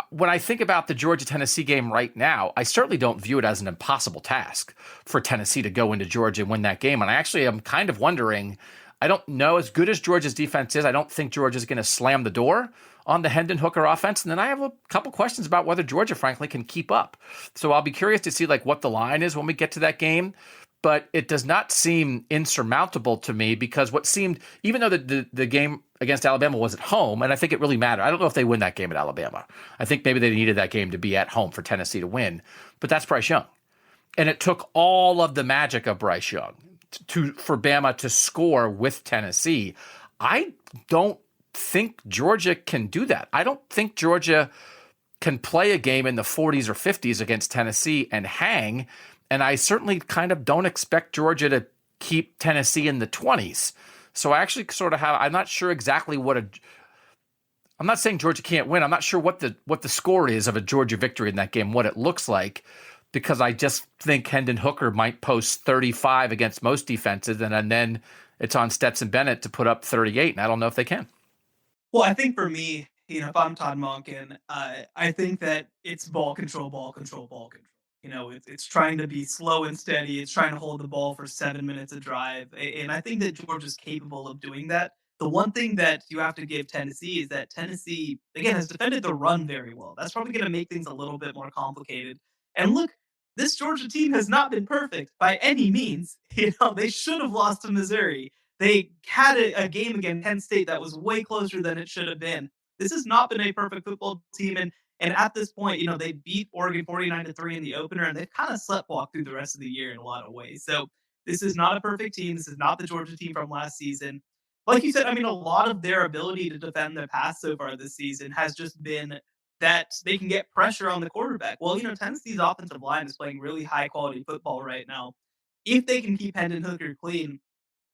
When I think about the Georgia-Tennessee game right now, I certainly don't view it as an impossible task for Tennessee to go into Georgia and win that game. And I actually am kind of wondering, I don't know, as good as Georgia's defense is, I don't think Georgia's going to slam the door on the Hendon Hooker offense. And then I have a couple questions about whether Georgia, frankly, can keep up. So I'll be curious to see what the line is when we get to that game. But it does not seem insurmountable to me because what seemed, even though the game against Alabama was at home, and I think it really mattered. I don't know if they win that game at Alabama. I think maybe they needed that game to be at home for Tennessee to win. But that's Bryce Young. And it took all of the magic of Bryce Young for Bama to score with Tennessee. I don't think Georgia can do that. I don't think Georgia can play a game in the 40s or 50s against Tennessee and hang. And I certainly kind of don't expect Georgia to keep Tennessee in the 20s. So I actually sort of I'm not sure exactly I'm not saying Georgia can't win. I'm not sure what the score is of a Georgia victory in that game, what it looks like, because I just think Hendon Hooker might post 35 against most defenses, and then it's on Stetson Bennett to put up 38, and I don't know if they can. Well, I think for me, if I'm Todd Monken, I think that it's ball control, ball control, ball control. It's trying to be slow and steady. It's trying to hold the ball for 7 minutes a drive. And I think that Georgia's capable of doing that. The one thing that you have to give Tennessee is that Tennessee, again, has defended the run very well. That's probably going to make things a little bit more complicated. And look, this Georgia team has not been perfect by any means. They should have lost to Missouri. They had a game against Penn State that was way closer than it should have been. This has not been a perfect football team. And at this point, they beat Oregon 49-3 in the opener, and they've kind of sleptwalked through the rest of the year in a lot of ways. So this is not a perfect team. This is not the Georgia team from last season. Like you said, a lot of their ability to defend the pass so far this season has just been that they can get pressure on the quarterback. Well, Tennessee's offensive line is playing really high-quality football right now. If they can keep Hendon Hooker clean,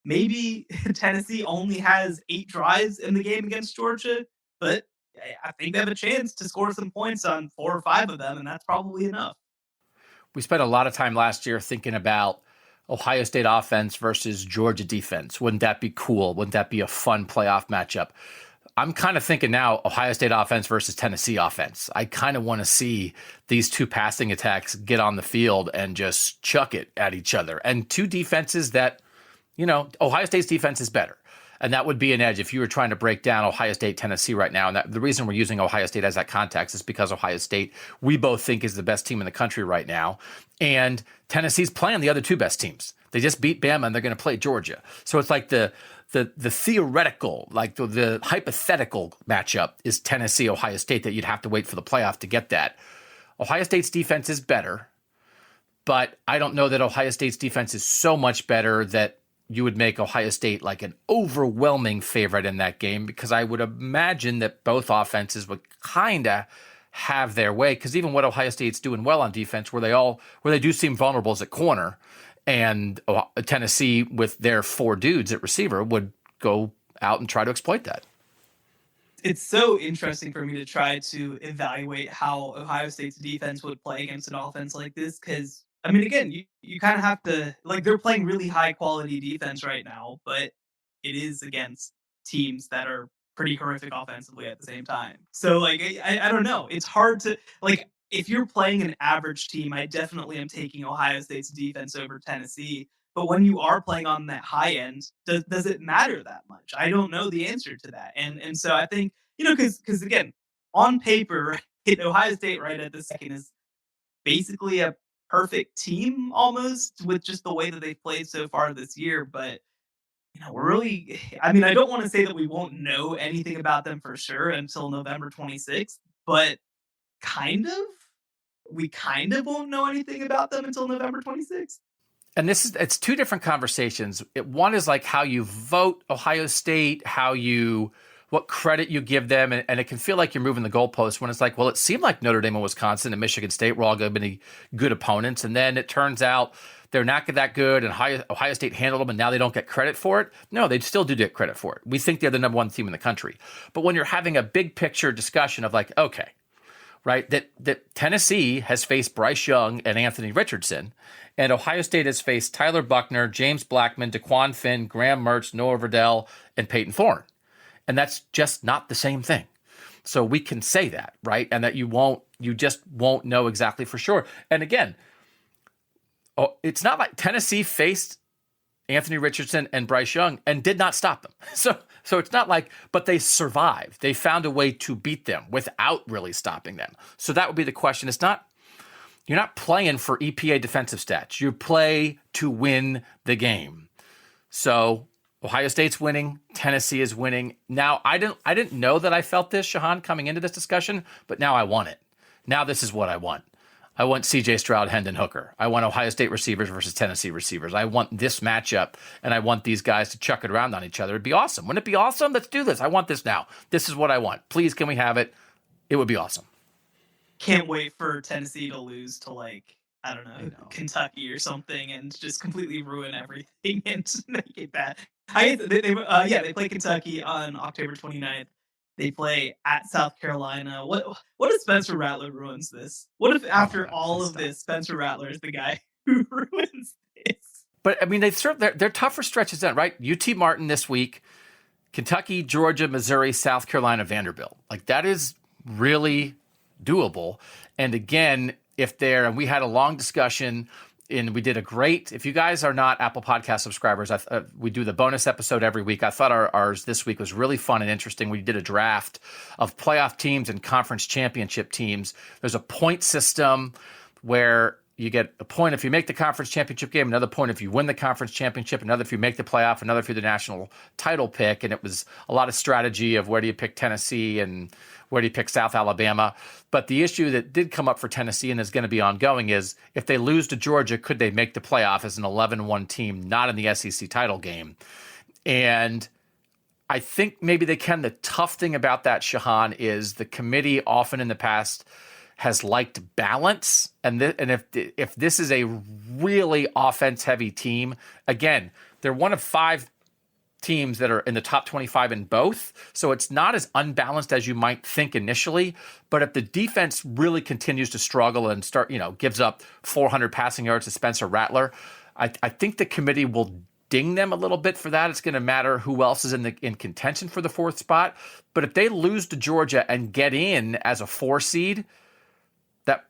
maybe Tennessee only has 8 drives in the game against Georgia, but I think they have a chance to score some points on 4 or 5 of them, and that's probably enough. We spent a lot of time last year thinking about Ohio State offense versus Georgia defense. Wouldn't that be cool? Wouldn't that be a fun playoff matchup? I'm kind of thinking now Ohio State offense versus Tennessee offense. I kind of want to see these two passing attacks get on the field and just chuck it at each other. And two defenses that, Ohio State's defense is better. And that would be an edge if you were trying to break down Ohio State, Tennessee right now. And the reason we're using Ohio State as that context is because Ohio State, we both think, is the best team in the country right now. And Tennessee's playing the other two best teams. They just beat Bama and they're going to play Georgia. So it's like the theoretical, like the hypothetical matchup is Tennessee, Ohio State, that you'd have to wait for the playoff to get that. Ohio State's defense is better, but I don't know that Ohio State's defense is so much better that you would make Ohio State like an overwhelming favorite in that game, because I would imagine that both offenses would kind of have their way, because even what Ohio State's doing well on defense, where they do seem vulnerable is at corner, and Tennessee with their 4 dudes at receiver would go out and try to exploit that. It's so interesting for me to try to evaluate how Ohio State's defense would play against an offense like this, because again, you kind of have to, they're playing really high quality defense right now, but it is against teams that are pretty horrific offensively at the same time. So I don't know. It's hard to, if you're playing an average team, I definitely am taking Ohio State's defense over Tennessee. But when you are playing on that high end, does it matter that much? I don't know the answer to that. And so I think, because again, on paper, Ohio State right at this second is basically a perfect team almost, with just the way that they've played so far this year. But we're really, I don't want to say that we won't know anything about them for sure until November 26th, but we kind of won't know anything about them until November 26th. And it's two different conversations. One is like how you vote Ohio State, what credit you give them, and it can feel like you're moving the goalposts when it's like, well, it seemed like Notre Dame and Wisconsin and Michigan State were all going to be good opponents, and then it turns out they're not that good, and Ohio State handled them, and now they don't get credit for it. No, they still do get credit for it. We think they're the number 1 team in the country. But when you're having a big picture discussion of okay, right, that Tennessee has faced Bryce Young and Anthony Richardson, and Ohio State has faced Tyler Buckner, James Blackman, DeQuan Finn, Graham Mertz, Noah Verdell, and Peyton Thorne. And that's just not the same thing. So we can say that, right? And that you just won't know exactly for sure. And again, it's not like Tennessee faced Anthony Richardson and Bryce Young and did not stop them. So it's not like, but they survived. They found a way to beat them without really stopping them. So that would be the question. You're not playing for EPA defensive stats. You play to win the game. So Ohio State's winning. Tennessee is winning. Now, I didn't know that I felt this, Shehan, coming into this discussion, but now I want it. Now this is what I want. I want CJ Stroud, Hendon Hooker. I want Ohio State receivers versus Tennessee receivers. I want this matchup, and I want these guys to chuck it around on each other. It'd be awesome. Wouldn't it be awesome? Let's do this. I want this now. This is what I want. Please, can we have it? It would be awesome. Can't wait for Tennessee to lose to, like, I don't know, Kentucky or something, and just completely ruin everything and make it bad. They play Kentucky on October 29th. They play at South Carolina. What if Spencer Rattler ruins this? What if after all of this, Spencer Rattler is the guy who ruins this? But I mean, they're tougher stretches then, right? UT Martin this week, Kentucky, Georgia, Missouri, South Carolina, Vanderbilt. Like, that is really doable. And again, and we had a long discussion, and we did a great, if you guys are not Apple Podcast subscribers, we do the bonus episode every week. I thought ours this week was really fun and interesting. We did a draft of playoff teams and conference championship teams. There's a point system where you get a point if you make the conference championship game, another point if you win the conference championship, another if you make the playoff, another if you're the national title pick. And it was a lot of strategy of where do you pick Tennessee and where do you pick South Alabama. But the issue that did come up for Tennessee and is going to be ongoing is if they lose to Georgia, could they make the playoff as an 11-1 team, not in the SEC title game? And I think maybe they can. The tough thing about that, Shehan, is the committee often in the past has liked balance. And if this is a really offense-heavy team, again, they're one of 5 teams that are in the top 25 in both. So it's not as unbalanced as you might think initially. But if the defense really continues to struggle and gives up 400 passing yards to Spencer Rattler, I think the committee will ding them a little bit for that. It's going to matter who else is in contention for the 4th spot. But if they lose to Georgia and get in as a 4 seed, that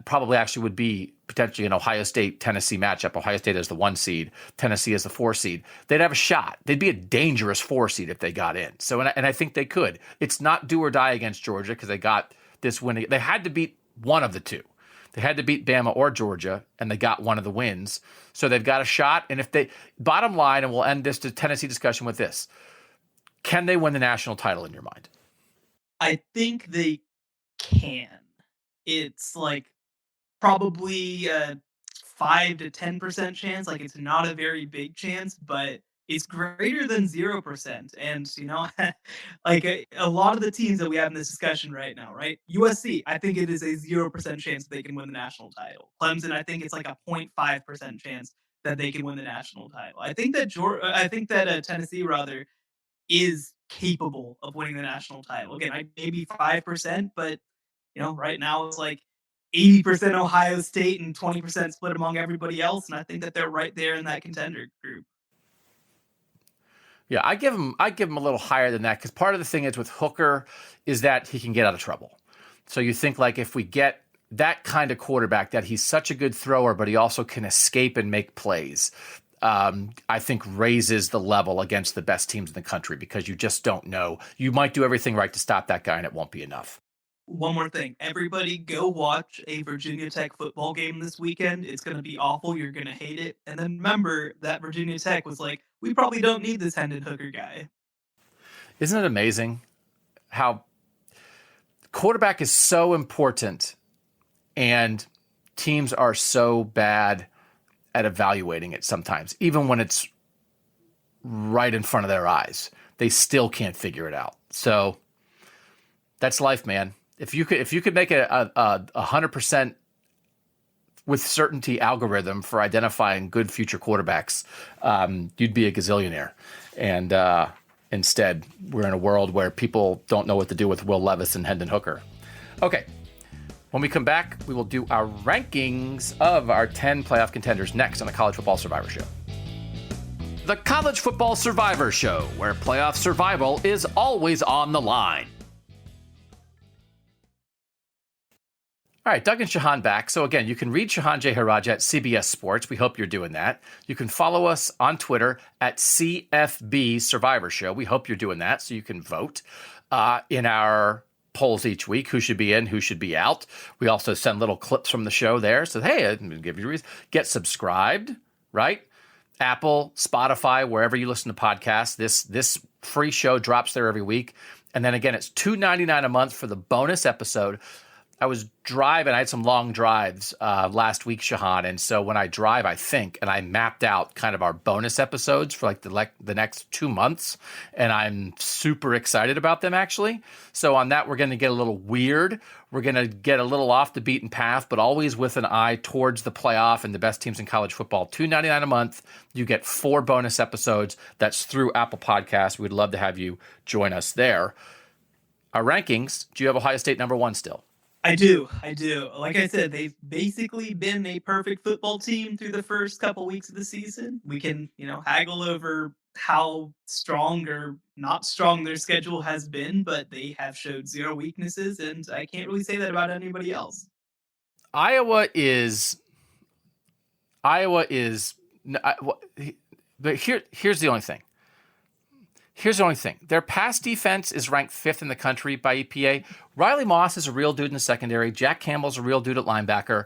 probably actually would be potentially an Ohio State-Tennessee matchup. Ohio State as the 1 seed, Tennessee as the 4 seed. They'd have a shot. They'd be a dangerous 4 seed if they got in. So, and I think they could. It's not do or die against Georgia because they got this win. They had to beat one of the 2. They had to beat Bama or Georgia, and they got one of the wins. So they've got a shot. And if bottom line, and we'll end this Tennessee discussion with this, can they win the national title in your mind? I think they can. It's like probably a 5 to 10% chance. Like, it's not a very big chance, but it's greater than 0%. And, like a lot of the teams that we have in this discussion right now, right? USC, I think it is a 0% chance they can win the national title. Clemson, I think it's like a 0.5% chance that they can win the national title. I think that Tennessee rather is capable of winning the national title. Again, maybe 5%, but right now it's like 80% Ohio State and 20% split among everybody else. And I think that they're right there in that contender group. Yeah, I give him a little higher than that because part of the thing is with Hooker is that he can get out of trouble. So you think like if we get that kind of quarterback, that he's such a good thrower, but he also can escape and make plays, I think raises the level against the best teams in the country because you just don't know. You might do everything right to stop that guy and it won't be enough. One more thing. Everybody go watch a Virginia Tech football game this weekend. It's going to be awful. You're going to hate it. And then remember that Virginia Tech was like, we probably don't need this Hendon Hooker guy. Isn't it amazing how quarterback is so important and teams are so bad at evaluating it sometimes, even when it's right in front of their eyes, they still can't figure it out. So that's life, man. If you could make a 100% with certainty algorithm for identifying good future quarterbacks, you'd be a gazillionaire. And instead, we're in a world where people don't know what to do with Will Levis and Hendon Hooker. Okay. When we come back, we will do our rankings of our 10 playoff contenders next on the College Football Survivor Show. The College Football Survivor Show, where playoff survival is always on the line. All right, Doug and Shehan back. So again, you can read Shehan Jeyarajah at CBS Sports. We hope you're doing that. You can follow us on Twitter at CFB Survivor Show. We hope you're doing that so you can vote in our polls each week, who should be in, who should be out. We also send little clips from the show there. So, hey, I'm going to give you a reason. Get subscribed, right? Apple, Spotify, wherever you listen to podcasts. This free show drops there every week. And then again, it's $2.99 a month for the bonus episode. driving. I had some long drives last week, Shehan. And so when I drive, and I mapped out kind of our bonus episodes for like the next 2 months. And I'm super excited about them, actually. So on that, we're going to get a little weird. We're going to get a little off the beaten path, but always with an eye towards the playoff and the best teams in college football. $2.99 a month. You get 4 bonus episodes. That's through Apple Podcasts. We'd love to have you join us there. Our rankings, do you have Ohio State number 1 still? I do. Like I said, they've basically been a perfect football team through the first couple weeks of the season. We can, haggle over how strong or not strong their schedule has been, but they have showed zero weaknesses, and I can't really say that about anybody else. Iowa is. But here's the only thing. Their pass defense is ranked 5th in the country by EPA. Riley Moss is a real dude in the secondary. Jack Campbell's a real dude at linebacker.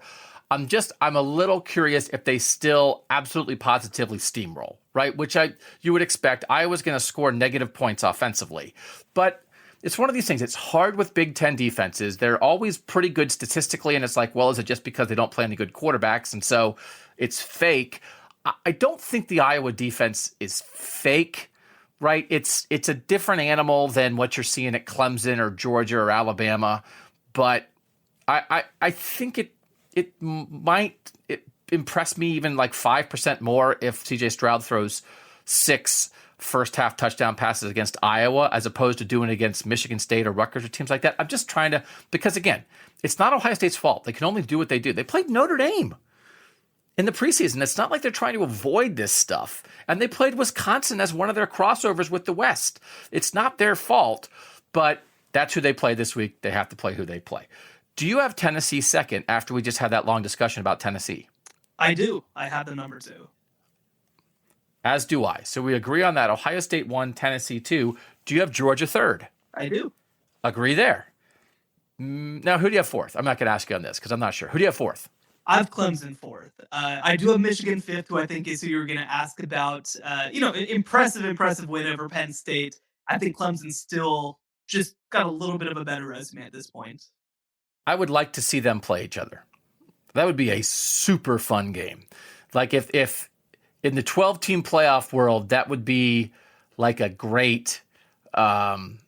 I'm a little curious if they still absolutely positively steamroll, right? Which you would expect. Iowa's going to score negative points offensively. But it's one of these things. It's hard with Big Ten defenses. They're always pretty good statistically, and it's like, well, is it just because they don't play any good quarterbacks? And so it's fake. I don't think the Iowa defense is fake. Right, it's a different animal than what you're seeing at Clemson or Georgia or Alabama, but I think it might impress me even like 5% more if C.J. Stroud throws 6 first half touchdown passes against Iowa as opposed to doing it against Michigan State or Rutgers or teams like that. I'm just trying to, because again, it's not Ohio State's fault. They can only do what they do. They played Notre Dame in the preseason. It's not like they're trying to avoid this stuff. And they played Wisconsin as one of their crossovers with the West. It's not their fault, but that's who they play this week. They have to play who they play. Do you have Tennessee second after we just had that long discussion about Tennessee? I do. I have the number 2. As do I. So we agree on that. Ohio State 1, Tennessee 2. Do you have Georgia third? I do. Agree there. Now, who do you have fourth? I'm not going to ask you on this because I'm not sure. Who do you have fourth? I have Clemson 4th. I do have Michigan 5th, who I think is who you were going to ask about. Impressive win over Penn State. I think Clemson still just got a little bit of a better resume at this point. I would like to see them play each other. That would be a super fun game. Like if in the 12-team playoff world, that would be like a great, I'm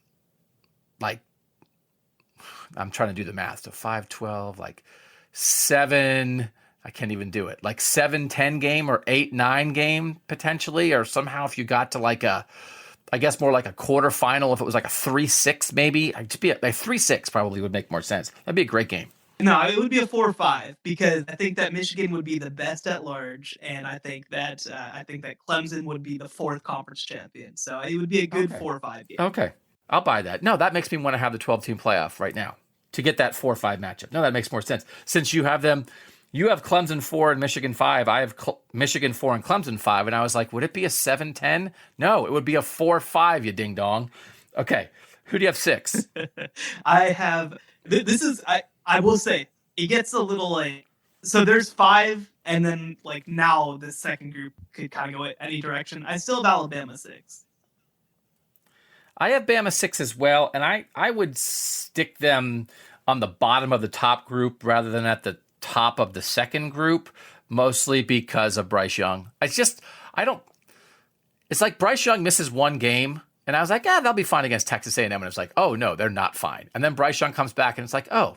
trying to do the math. So 5, 12, like 7, I can't even do it. Like 7-10 game or 8-9 game potentially, or somehow if you got to like I guess more like a quarterfinal, if it was like a 3-6 maybe. I'd just be a 3-6 probably would make more sense. That'd be a great game. No, it would be a 4-5 because I think that Michigan would be the best at large, and I think that Clemson would be the 4th conference champion. So it would be a good 4-5 game. Okay, I'll buy that. No, that makes me want to have the 12-team playoff right now to get that 4-5 matchup. No, that makes more sense since you have them. You have Clemson 4 and Michigan 5. I have Michigan 4 and Clemson 5. And I was like, would it be a 7-10? No, it would be a 4-5, you ding dong. Okay, who do you have 6? I have. This is. I will say it gets a little like. So there's 5, and then like now the second group could kind of go any direction. I still have Alabama 6. I have Bama 6 as well, and I would stick them on the bottom of the top group rather than at the top of the second group, mostly because of Bryce Young. It's like Bryce Young misses one game, and I was like, they'll be fine against Texas A&M, and it's like, oh no, they're not fine. And then Bryce Young comes back, and it's like, oh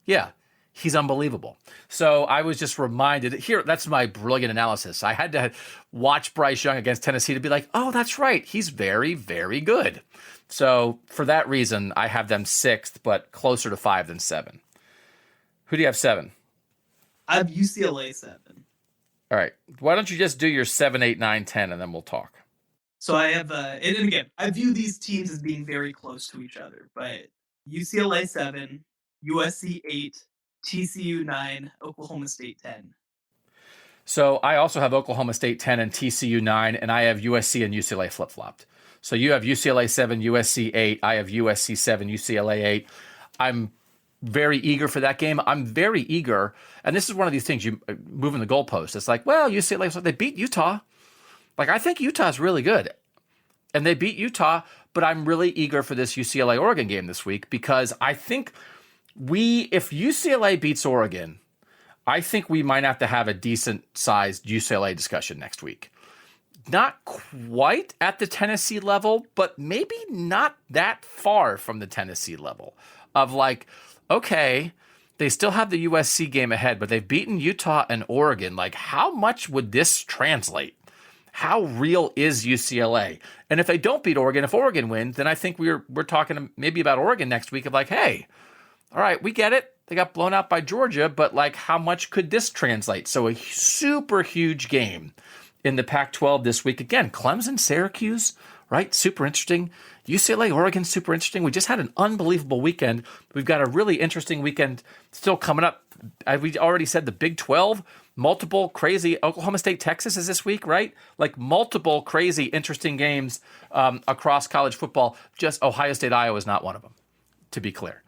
yeah, he's unbelievable. So I was just reminded here. That's my brilliant analysis. I had to watch Bryce Young against Tennessee to be like, oh, that's right, he's very, very good. So for that reason, I have them 6th, but closer to 5 than 7. Who do you have 7? I have UCLA 7. All right. Why don't you just do your 7, 8, 9, 10, and then we'll talk. So I have, and again, I view these teams as being very close to each other, but UCLA 7, USC 8, TCU 9, Oklahoma State 10. So I also have Oklahoma State 10 and TCU 9, and I have USC and UCLA flip-flopped. So you have UCLA 7, USC 8. I have USC 7, UCLA 8. I'm very eager for that game. I'm very eager. And this is one of these things, you moving the goalpost. It's like, well, UCLA, they beat Utah. Like, I think Utah's really good. And they beat Utah, but I'm really eager for this UCLA-Oregon game this week because I think if UCLA beats Oregon, I think we might have to have a decent-sized UCLA discussion next week. Not quite at the Tennessee level, but maybe not that far from the Tennessee level of like, okay, they still have the USC game ahead, but they've beaten Utah and Oregon. Like, how much would this translate? How real is UCLA? And if they don't beat Oregon, if Oregon wins, then I think we're talking maybe about Oregon next week of like, hey, all right, we get it. They got blown out by Georgia, but like, how much could this translate? So a super huge game in the Pac-12 this week. Again, Clemson, Syracuse, right? Super interesting. UCLA, Oregon, super interesting. We just had an unbelievable weekend. We've got a really interesting weekend still coming up. We already said the Big 12, multiple crazy. Oklahoma State, Texas is this week, right? Like multiple crazy, interesting games across college football. Just Ohio State, Iowa is not one of them, to be clear.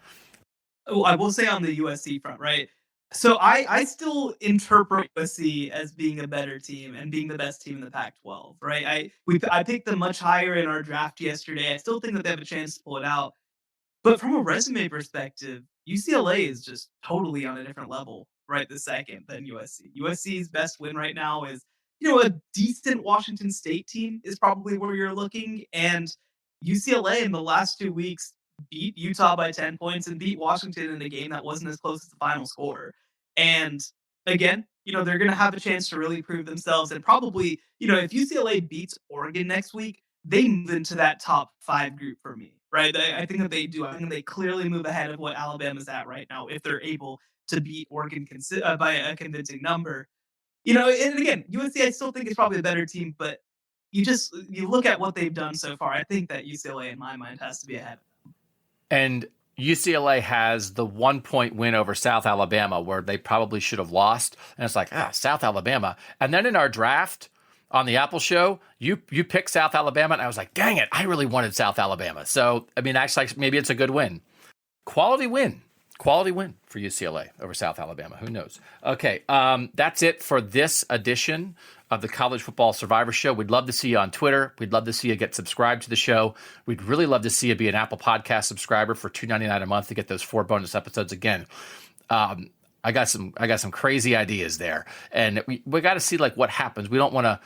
Oh, I will say on the USC front, right? So I still interpret USC as being a better team and being the best team in the Pac-12, right? I picked them much higher in our draft yesterday. I still think that they have a chance to pull it out. But from a resume perspective, UCLA is just totally on a different level right this second than USC. USC's best win right now is, a decent Washington State team is probably where you're looking. And UCLA in the last 2 weeks beat Utah by 10 points and beat Washington in a game that wasn't as close as the final score. And again, they're going to have a chance to really prove themselves. And probably, if UCLA beats Oregon next week, they move into that top 5 group for me, right? I think that they do. I think they clearly move ahead of what Alabama's at right now if they're able to beat Oregon by a convincing number. And again, USC I still think is probably a better team, but you look at what they've done so far. I think that UCLA, in my mind, has to be ahead. And UCLA has the 1-point win over South Alabama where they probably should have lost. And it's like, South Alabama. And then in our draft on the Apple Show, you picked South Alabama, and I was like, dang it, I really wanted South Alabama. So, I mean, actually, maybe it's a good win. Quality win for UCLA over South Alabama. Who knows? Okay, that's it for this edition of the College Football Survivor Show. We'd love to see you on Twitter. We'd love to see you get subscribed to the show. We'd really love to see you be an Apple Podcast subscriber for $2.99 a month to get those 4 bonus episodes. Again, I got some crazy ideas there, and we got to see like what happens. We don't want to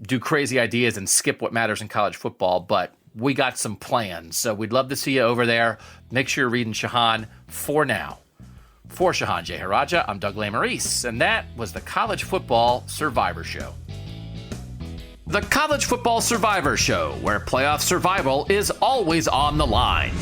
do crazy ideas and skip what matters in college football, but we got some plans. So we'd love to see you over there. Make sure you're reading Shehan for now. For Shehan Jeharaja, I'm Doug Lesmerises, and that was the College Football Survivor Show. The College Football Survivor Show, where playoff survival is always on the line.